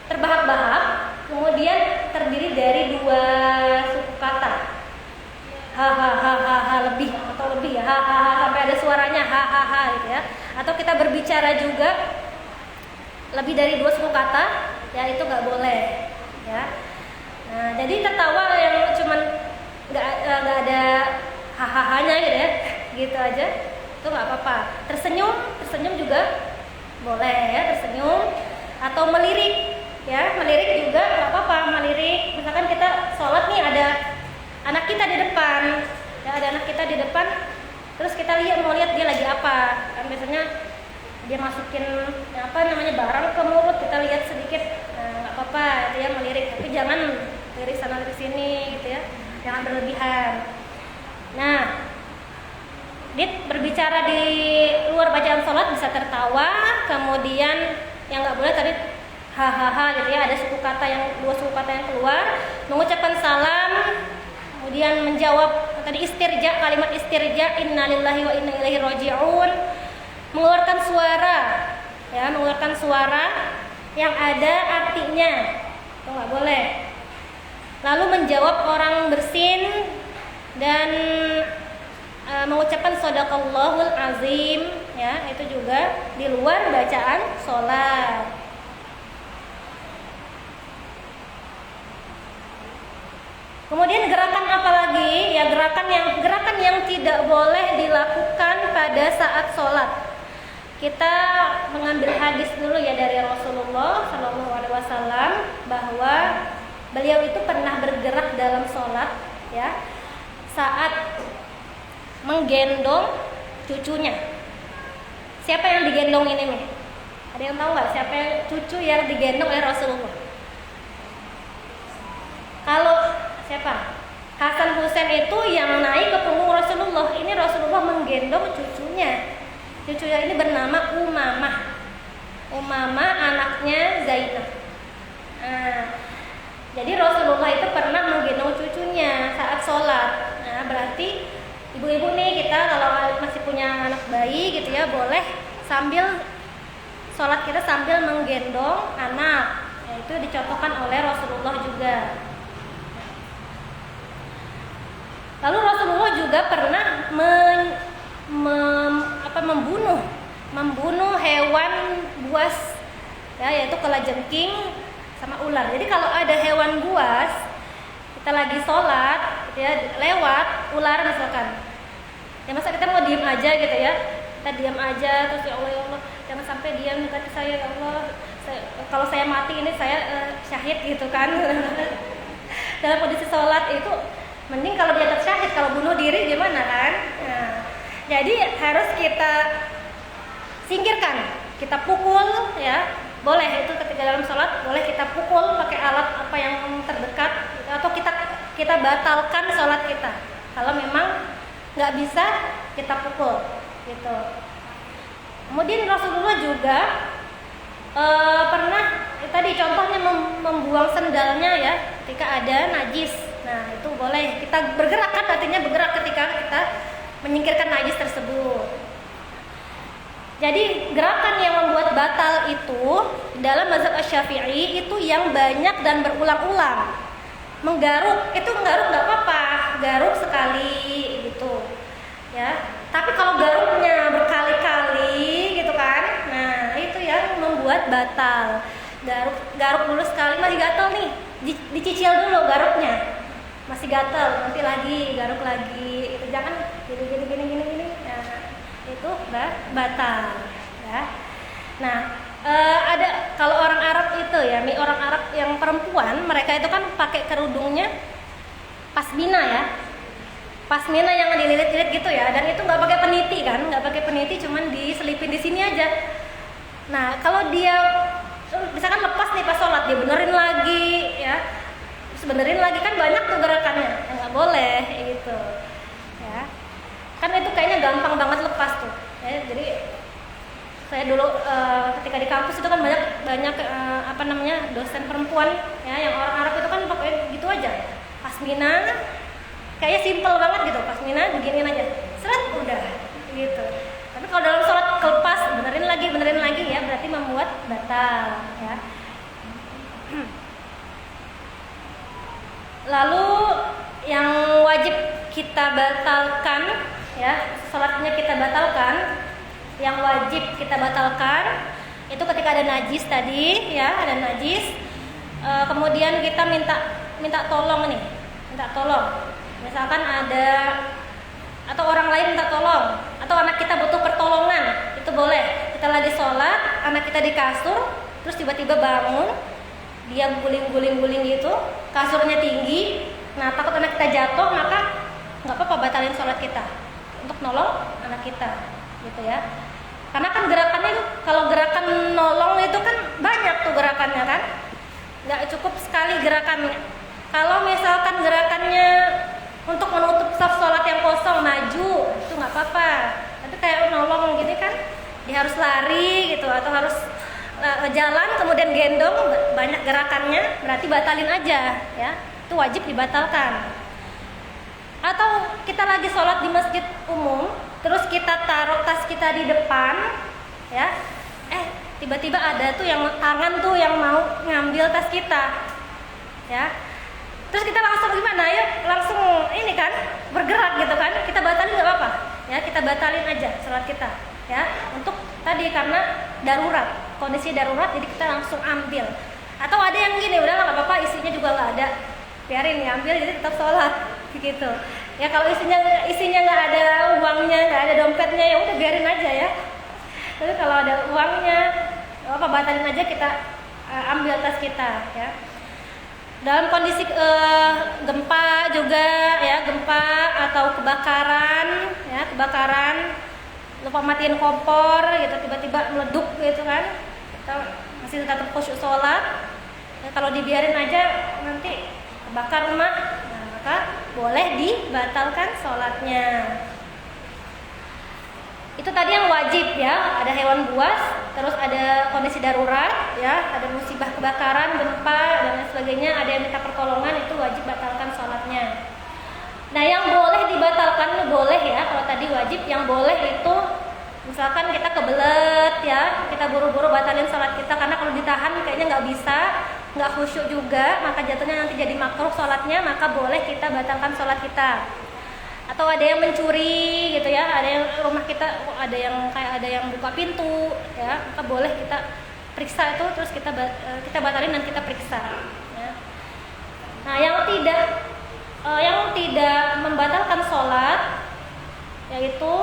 terbahak-bahak, kemudian terdiri dari dua suku kata, ha lebih atau lebih ya, ha sampai ada suaranya ha gitu ya. Atau kita berbicara juga lebih dari dua suku kata ya, itu nggak boleh ya. Nah, jadi tertawa yang cuman nggak ada ha-ha-hanya gitu ya, gitu aja itu nggak apa-apa. Tersenyum juga boleh ya, tersenyum. Atau melirik ya, melirik juga nggak apa-apa. Melirik, misalkan kita sholat nih, ada anak kita di depan ya, ada anak kita di depan, terus kita mau lihat dia lagi apa kan. Biasanya dia masukin barang ke mulut, kita lihat sedikit apa-apa dia melirik, tapi jangan lirik sana lirik sini gitu ya, jangan berlebihan. Nah, dia berbicara di luar bacaan sholat bisa tertawa, kemudian yang nggak boleh tadi hahaha gitu ya, ada dua suku kata yang keluar, mengucapkan salam, kemudian menjawab tadi istirja, kalimat istirja innalillahi wa inna ilaihi raji'un, mengeluarkan suara ya, mengeluarkan suara yang ada artinya, itu nggak boleh. Lalu menjawab orang bersin dan mengucapkan shadaqallahul azim ya, itu juga di luar bacaan sholat. Kemudian gerakan apa lagi? Ya gerakan yang tidak boleh dilakukan pada saat sholat. Kita mengambil hadis dulu ya dari Rasulullah SAW bahwa beliau itu pernah bergerak dalam sholat ya, saat menggendong cucunya. Siapa yang digendong ini nih? Ada yang tahu nggak siapa yang cucu yang digendong oleh Rasulullah? Kalau siapa? Hasan Husain itu yang naik ke punggung Rasulullah. Ini Rasulullah menggendong cucunya. Cucunya ini bernama Umamah. Umamah anaknya Zainab. Jadi Rasulullah itu pernah menggendong cucunya saat sholat. Nah, berarti ibu-ibu nih, kita kalau masih punya anak bayi gitu ya, boleh sambil sholat kita sambil menggendong anak. Nah, itu dicontohkan oleh Rasulullah juga. Lalu Rasulullah juga pernah membunuh hewan buas ya, yaitu kalajengking sama ular. Jadi kalau ada hewan buas, kita lagi sholat gitu ya, lewat ular misalkan, ya masa kita mau diem aja gitu ya, kita diam aja terus ya Allah jangan sampai dia mendekati saya, ya Allah kalau saya mati ini saya syahid gitu kan. Dalam kondisi sholat itu mending kalau dia tersyahid, kalau bunuh diri gimana kan. Nah, jadi harus kita singkirkan, kita pukul ya, boleh itu ketika dalam sholat boleh kita pukul pakai alat apa yang terdekat gitu, atau kita batalkan sholat kita kalau memang nggak bisa kita pukul gitu. Kemudian Rasulullah juga pernah tadi contohnya membuang sendalnya ya ketika ada najis. Nah itu boleh, kita bergerak kan, artinya bergerak ketika kita menyingkirkan najis tersebut. Jadi gerakan yang membuat batal itu dalam mazhab Asy-Syafi'i itu yang banyak dan berulang-ulang. Menggaruk, itu menggaruk nggak apa-apa, garuk sekali gitu ya. Tapi kalau garuknya berkali-kali gitu kan, nah itu yang membuat batal. Garuk dulu sekali masih gatal nih, dicicil dulu garuknya, masih gatal, nanti lagi garuk lagi, itu jangan gini. Nah, itu udah batal ya. Nah ada kalau orang Arab itu ya, orang Arab yang perempuan, mereka itu kan pakai kerudungnya pasmina ya, pasmina yang dililit-lilit gitu ya, dan itu nggak pakai peniti kan, nggak pakai peniti, cuman diselipin di sini aja. Nah kalau dia misalkan lepas nih pas sholat, dia benerin lagi ya, terus benerin lagi, kan banyak tuh gerakannya, nggak boleh gitu ya. Kan itu kayaknya gampang banget lepas tuh ya. Jadi saya dulu ketika di kampus itu kan banyak dosen perempuan ya, yang orang Arab itu kan pakai gitu aja, pasmina, kayaknya simple banget gitu, pasmina beginiin aja, seret udah gitu. Tapi kalau dalam sholat kelepas, benerin lagi ya, berarti membuat batal ya. Lalu yang wajib kita batalkan ya, sholatnya kita batalkan, yang wajib kita batalkan itu ketika ada najis tadi ya, ada najis, kemudian kita minta tolong nih, misalkan ada, atau orang lain minta tolong, atau anak kita butuh pertolongan, itu boleh. Kita lagi sholat, anak kita di kasur, terus tiba-tiba bangun, dia guling gitu, kasurnya tinggi, nah takut anak kita jatuh, maka nggak apa-apa, batalin sholat kita untuk nolong anak kita gitu ya. Karena kan gerakannya itu, kalau gerakan nolong itu kan banyak tuh gerakannya kan, nggak cukup sekali gerakannya. Kalau misalkan gerakannya untuk menutup saf sholat yang kosong, maju, itu nggak apa-apa. Tapi kayak nolong gini kan, dia harus lari gitu, atau harus jalan kemudian gendong, banyak gerakannya, berarti batalin aja ya, itu wajib dibatalkan. Atau kita lagi sholat di masjid umum, terus kita taruh tas kita di depan ya, tiba-tiba ada tuh yang tangan tuh yang mau ngambil tas kita ya, terus kita langsung gimana ya, langsung ini kan bergerak gitu kan, kita batalin nggak apa-apa ya, kita batalin aja sholat kita ya, untuk tadi karena darurat, kondisi darurat, jadi kita langsung ambil. Atau ada yang gini, udah nggak apa-apa, isinya juga nggak ada, biarin diambil, jadi tetap sholat gitu ya. Kalau isinya nggak ada uangnya, nggak ada dompetnya, ya udah biarin aja ya. Tapi kalau ada uangnya, apa, batalin aja, kita ambil tas kita ya. Dalam kondisi gempa juga ya, gempa atau kebakaran ya, lupa matiin kompor gitu, tiba-tiba meleduk gitu kan, kita masih tetap khusyuk sholat ya, kalau dibiarin aja nanti kebakar rumah, nah, maka boleh dibatalkan sholatnya. Itu tadi yang wajib ya, ada hewan buas, terus ada kondisi darurat ya, ada musibah kebakaran, gempa dan lain sebagainya, ada yang minta pertolongan, itu wajib batalkan sholatnya. Nah, yang boleh dibatalkan boleh ya, kalau tadi wajib, yang boleh itu misalkan kita kebelet ya, kita buru-buru batalin sholat kita karena kalau ditahan kayaknya nggak bisa, nggak khusyuk juga, maka jatuhnya nanti jadi makruh sholatnya, maka boleh kita batalkan sholat kita. Atau ada yang mencuri gitu ya, ada yang rumah kita ada yang buka pintu ya, maka boleh kita periksa itu, terus kita batalin dan kita periksa ya. Nah, yang tidak membatalkan sholat yaitu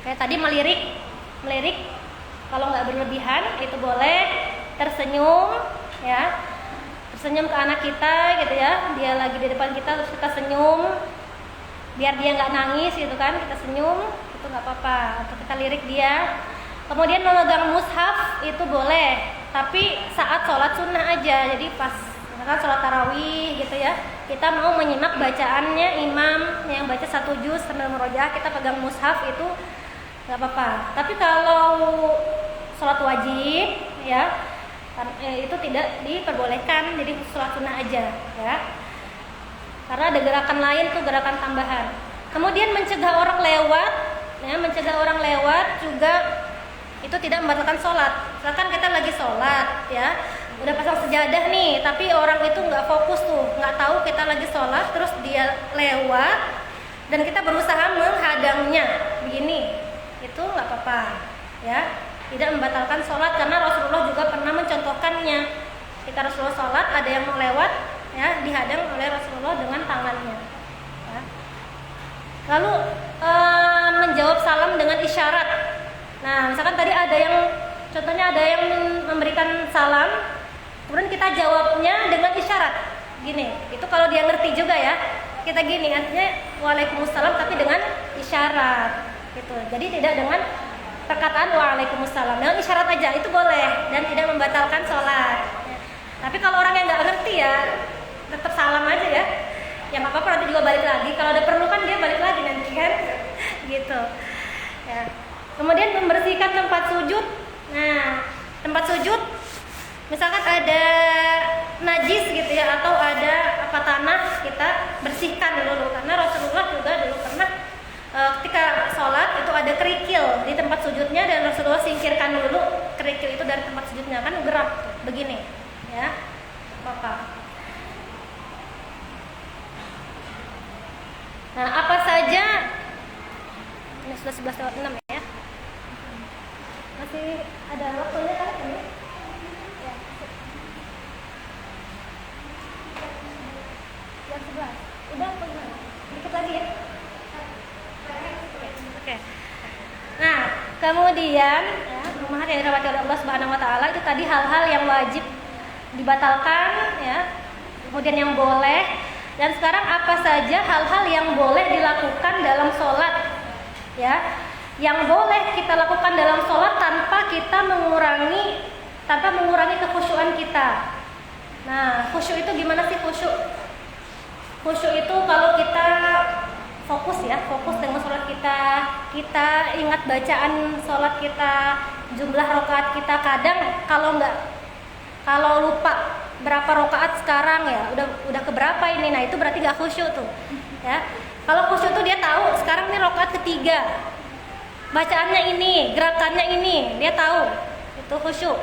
kayak tadi melirik kalau nggak berlebihan itu boleh, tersenyum ya, tersenyum ke anak kita gitu ya, dia lagi di depan kita terus kita senyum biar dia nggak nangis gitu kan, kita senyum itu nggak apa-apa, atau kita lirik dia. Kemudian memegang mushaf itu boleh, tapi saat sholat sunnah aja, jadi pas misalkan sholat tarawih gitu ya, kita mau menyimak bacaannya imam yang baca 1 juz sambil murojaah, kita pegang mushaf itu nggak apa-apa. Tapi kalau sholat wajib ya, itu tidak diperbolehkan, jadi sholat sunnah aja ya, karena ada gerakan lain tuh, gerakan tambahan. Kemudian mencegah orang lewat ya, mencegah orang lewat juga itu tidak membatalkan sholat. Misalkan kita lagi sholat ya, udah pasang sejadah nih, tapi orang itu nggak fokus tuh, nggak tahu kita lagi sholat, terus dia lewat dan kita berusaha menghadangnya begini, itu nggak apa-apa ya, tidak membatalkan sholat, karena Rasulullah juga pernah mencontohkannya. Ketika Rasulullah sholat ada yang mau lewat ya, dihadang oleh Rasulullah dengan tangannya ya. Lalu menjawab salam dengan isyarat. Nah, misalkan tadi ada yang, contohnya ada yang memberikan salam, kemudian kita jawabnya dengan isyarat gini, itu kalau dia ngerti juga ya, kita gini artinya waalaikumsalam tapi dengan isyarat gitu, jadi tidak dengan perkataan waalaikumsalam, dengan isyarat aja itu boleh dan tidak membatalkan sholat ya. Tapi kalau orang yang nggak ngerti ya tetap salam aja ya, yang apa-apa, nanti juga balik lagi, kalau ada perlu kan dia balik lagi nanti kan gitu ya. Kemudian membersihkan tempat sujud. Nah, tempat sujud misalkan ada najis gitu ya, atau ada tanah, kita bersihkan dulu, karena Rasulullah juga dulu pernah ketika sholat itu ada kerikil di tempat sujudnya, dan Rasulullah singkirkan dulu kerikil itu dari tempat sujudnya, kan gerak begini ya, apa. Nah, apa saja, ini sudah 11:06 ya, masih ada waktunya kan ini ya. Jam 11 udah apa gimana? Dikit lagi ya. Oke. Nah, kemudian ya, rumah yang dirawati oleh Allah Subhanahu wa taala itu tadi hal-hal yang wajib dibatalkan ya. Kemudian yang boleh. Dan sekarang apa saja hal-hal yang boleh dilakukan dalam sholat ya, yang boleh kita lakukan dalam sholat tanpa mengurangi kekhusyuan kita Nah, khusyuk itu gimana sih khusyuk? Khusyuk itu kalau kita fokus ya, fokus dengan sholat kita, kita ingat bacaan sholat kita, jumlah rakaat kita. Kadang kalau lupa berapa rakaat sekarang ya, udah keberapa ini, nah itu berarti gak khusyuk tuh ya. Kalau khusyuk tuh dia tahu sekarang ini rakaat ketiga, bacaannya ini, gerakannya ini, dia tahu, itu khusyuk.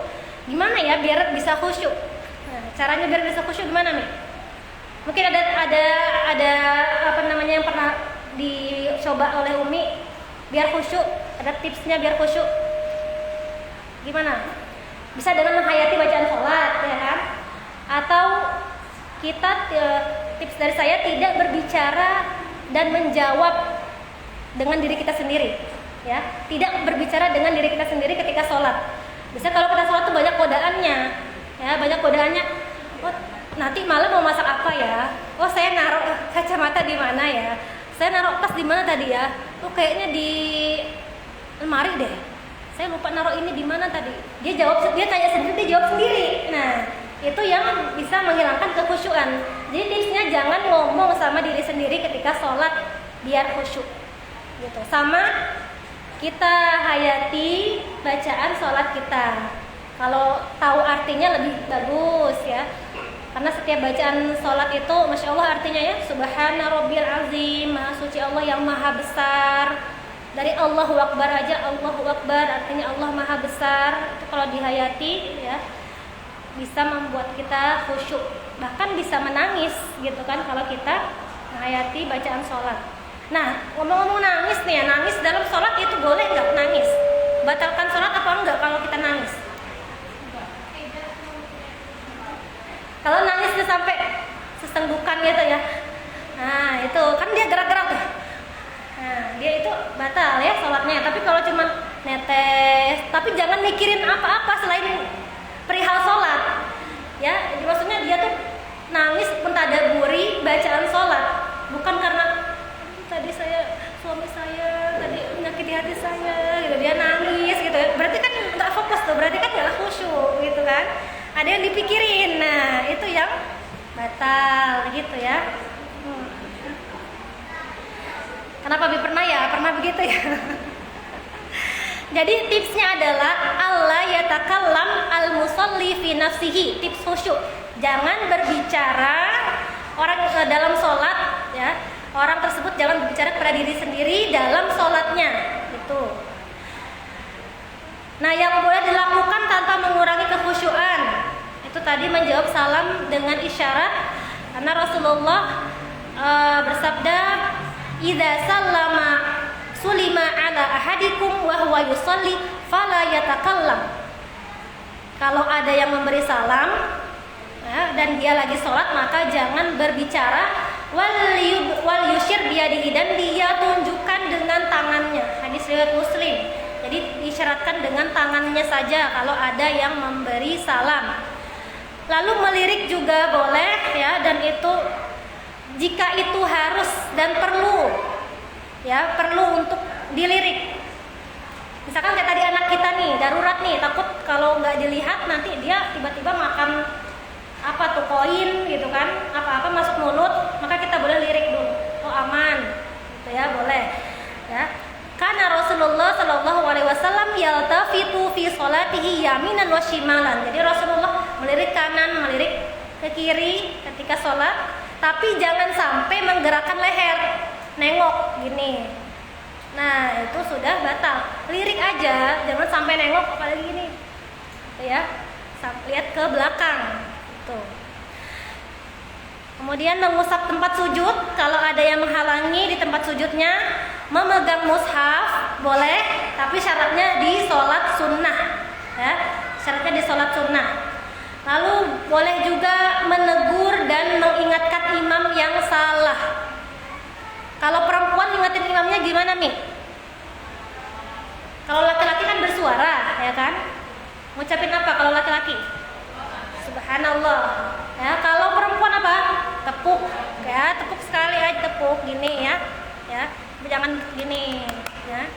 Gimana ya biar bisa khusyuk? Nah, caranya biar bisa khusyuk gimana nih? Mungkin ada apa namanya yang pernah dicoba oleh Umi biar khusyuk, ada tipsnya biar khusyuk. Gimana? Bisa dengan menghayati bacaan sholat, ya kan? Atau kita tips dari saya tidak berbicara dan menjawab dengan diri kita sendiri, ya. Tidak berbicara dengan diri kita sendiri ketika sholat. Biasanya kalau kita sholat tuh banyak godaannya, ya, banyak godaannya. Oh, nanti malam mau masak apa ya? Oh, saya naruh kacamata di mana ya? Saya naruh tas di mana tadi ya? Oh, kayaknya di lemari deh. Saya lupa naruh ini di mana tadi. Dia tanya sendiri, dia jawab sendiri. Nah, itu yang bisa menghilangkan kekhusyuan. Jadi tipsnya jangan ngomong sama diri sendiri ketika sholat biar khusyuk, gitu. Sama kita hayati bacaan sholat kita. Kalau tahu artinya lebih bagus ya. Karena setiap bacaan sholat itu, masya Allah artinya ya, Subhana Rabbil Azim, Maha Suci Allah yang Maha Besar. Dari Allahu Akbar aja, Allahu Akbar artinya Allah Maha Besar. Itu kalau dihayati ya, bisa membuat kita khusyuk, bahkan bisa menangis gitu kan kalau kita menghayati bacaan sholat. Nah, ngomong-ngomong nangis nih ya, nangis dalam sholat itu boleh nggak nangis? Batalkan sholat apa enggak kalau kita nangis? Kalau nangis itu sampai sesenggukan gitu ya, nah itu kan dia gerak-gerak tuh. Nah, dia itu batal ya sholatnya. Tapi kalau cuma netes, tapi jangan mikirin apa-apa selain perihal sholat ya. Maksudnya dia tuh nangis mentadaburi bacaan sholat, bukan karena tadi suami saya tadi menyakiti hati saya gitu, dia nangis gitu ya. Berarti kan nggak fokus tuh, berarti kan nggak khusyuk gitu kan, ada yang dipikirin. Nah, itu yang batal gitu ya. Kenapa pernah ya? Pernah begitu ya. Jadi tipsnya adalah Allah yatakallam al-musalli fi nafsihi. Tips khusyuk, jangan berbicara orang dalam sholat ya. Orang tersebut jangan berbicara pada diri sendiri dalam sholatnya itu. Nah, yang boleh dilakukan tanpa mengurangi kekhusyuan itu tadi menjawab salam dengan isyarat, karena Rasulullah bersabda, idza sallama sulima ala ahadikum wa huwa yusalli fala yatakallam. Kalau ada yang memberi salam ya, dan dia lagi sholat, maka jangan berbicara. Wal yusyir biyadihi, dan dia tunjukkan dengan tangannya. Hadis riwayat Muslim. Jadi disyaratkan dengan tangannya saja kalau ada yang memberi salam. Lalu melirik juga boleh ya, dan itu jika itu harus dan perlu ya, perlu untuk dilirik. Misalkan kayak tadi anak kita nih, darurat nih, takut kalau nggak dilihat nanti dia tiba-tiba makan apa tuh koin gitu kan, apa-apa masuk mulut, maka kita boleh lirik dulu. Oh, aman gitu ya, boleh ya. Karena Rasulullah Shallallahu Alaihi Wasallam yaltafitu fi sholatihi yaminan wa shimalan. Jadi Rasulullah melirik kanan, melirik ke kiri ketika sholat, tapi jangan sampai menggerakkan leher, nengok gini. Nah, itu sudah batal. Lirik aja, jangan sampai nengok apalagi gini. Gitu ya. Lihat ke belakang. Tuh. Kemudian mengusap tempat sujud, kalau ada yang menghalangi di tempat sujudnya. Memegang mushaf boleh, tapi syaratnya di sholat sunnah ya, syaratnya di sholat sunnah. Lalu boleh juga menegur dan mengingatkan imam yang salah. Kalau perempuan ingatin imamnya gimana nih? Kalau laki-laki kan bersuara ya kan, ngucapin apa kalau laki-laki? Subhanallah ya. Kalau perempuan apa? Tepuk ya, tepuk sekali aja, tepuk gini ya, ya, jangan gini ya.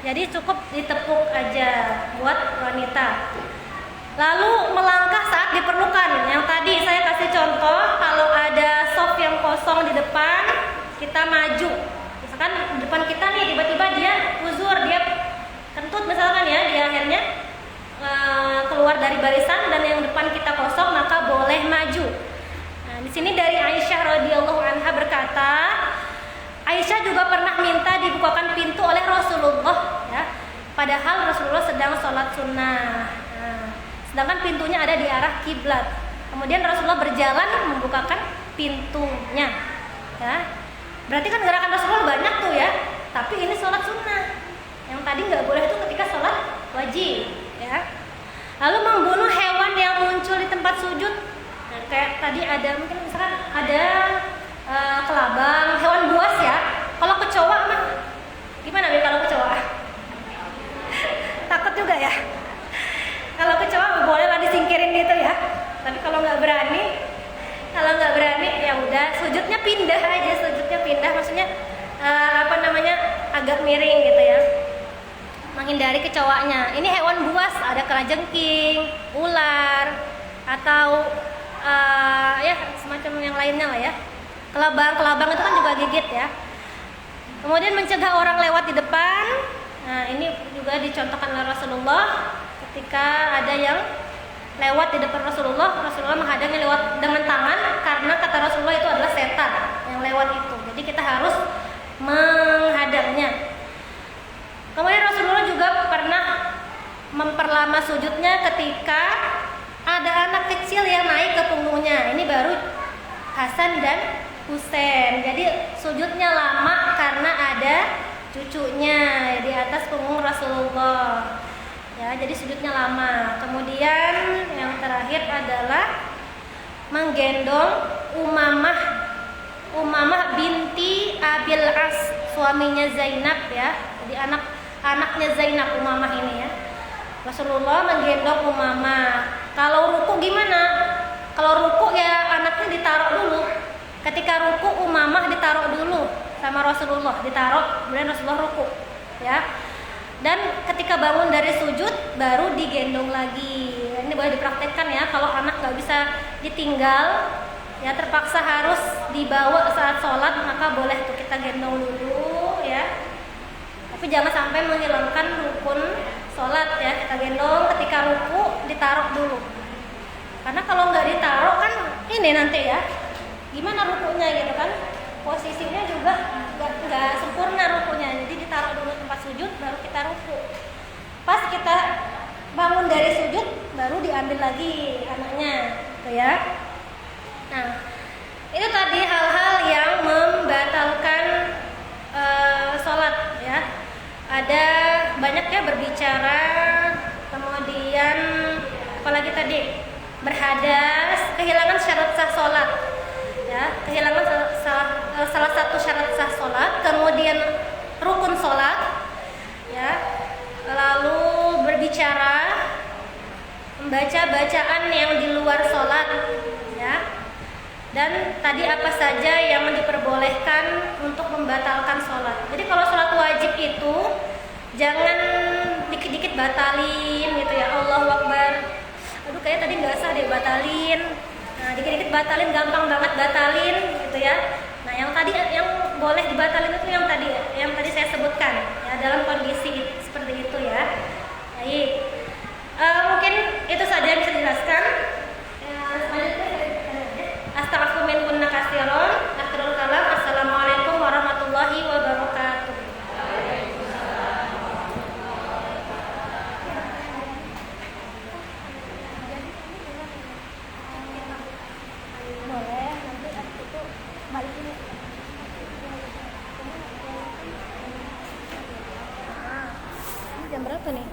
Jadi cukup ditepuk aja buat wanita. Lalu melangkah saat diperlukan. Yang tadi saya kasih contoh, kalau ada soft yang kosong di depan, kita maju. Misalkan di depan kita nih tiba-tiba dia uzur, dia kentut misalkan ya, dia akhirnya keluar dari barisan dan yang depan kita kosong, maka boleh maju. Nah, di sini dari Aisyah radhiyallahu anha berkata, Aisyah juga pernah minta dibukakan pintu oleh Rasulullah, ya, padahal Rasulullah sedang sholat sunnah. Nah, sedangkan pintunya ada di arah kiblat. Kemudian Rasulullah berjalan membukakan pintunya. Ya, berarti kan gerakan Rasulullah banyak tuh ya. Tapi ini sholat sunnah. Yang tadi nggak boleh itu ketika sholat wajib. Ya. Lalu membunuh hewan yang muncul di tempat sujud. Nah, kayak tadi ada mungkin misalkan ada kelabang, hewan buas ya. Kalau kecoa mah gimana nih kalau kecoa? Takut juga ya. Kalau kecoa bolehlah disingkirin gitu ya. Tapi kalau nggak berani ya udah sujudnya pindah aja, maksudnya agak miring gitu ya. Menghindari kecoanya. Ini hewan buas, ada kalajengking, ular, atau ya semacam yang lainnya lah ya. Kelabang itu kan juga gigit ya. Kemudian mencegah orang lewat di depan. Nah, ini juga dicontohkan oleh Rasulullah ketika ada yang lewat di depan Rasulullah menghadangnya lewat dengan tangan, karena kata Rasulullah itu adalah setan yang lewat itu. Jadi kita harus menghadangnya. Kemudian Rasulullah juga pernah memperlama sujudnya ketika ada anak kecil yang naik ke punggungnya. Ini baru Hasan dan Husain. Jadi sujudnya lama karena ada cucunya di atas punggung Rasulullah. Ya, jadi sujudnya lama. Kemudian yang terakhir adalah menggendong Umamah binti Abil As, suaminya Zainab ya. Jadi anaknya Zainab, Umamah ini ya. Rasulullah menggendong Umamah. Kalau ruku gimana? Kalau ruku ya anaknya ditaruh dulu. Ketika ruku Umamah ditaruh dulu sama Rasulullah, ditaruh, kemudian Rasulullah ruku ya. Dan ketika bangun dari sujud baru digendong lagi. Ini boleh dipraktekkan ya. Kalau anak nggak bisa ditinggal, ya terpaksa harus dibawa saat sholat, maka boleh tuh kita gendong dulu ya. Tapi jangan sampai menghilangkan rukun sholat ya. Kita gendong, ketika ruku ditaruh dulu. Karena kalau nggak ditaruh kan ini nanti ya, gimana rukunya gitu kan? Posisinya juga nggak sempurna rukunya, jadi ditaruh dulu tempat sujud baru kita ruku. Pas kita bangun dari sujud baru diambil lagi anaknya, gitu ya. Nah, itu tadi hal-hal yang membatalkan sholat ya. Ada banyak ya berbicara, kemudian apalagi tadi berhadas, kehilangan syarat sah sholat. Ya, kehilangan salah satu syarat sah sholat, kemudian rukun sholat, ya, lalu berbicara, membaca bacaan yang di luar sholat, ya, dan tadi apa saja yang diperbolehkan untuk membatalkan sholat. Jadi kalau sholat wajib itu jangan dikit-dikit batalin gitu ya, Allahu Akbar, aduh kayak tadi nggak sah deh batalin. Nah, dikit-dikit batalin, gampang banget batalin gitu ya. Nah, yang boleh dibatalin itu yang tadi saya sebutkan ya, dalam kondisi seperti itu ya. Baik. Mungkin itu saja yang bisa dijelaskan. Selanjutnya astagfirullahaladzim katsiran. Akhirul kalam. Assalamualaikum warahmatullahi wabarakatuh. Boleh, nanti aku tuh balikin. Jam berapa nih?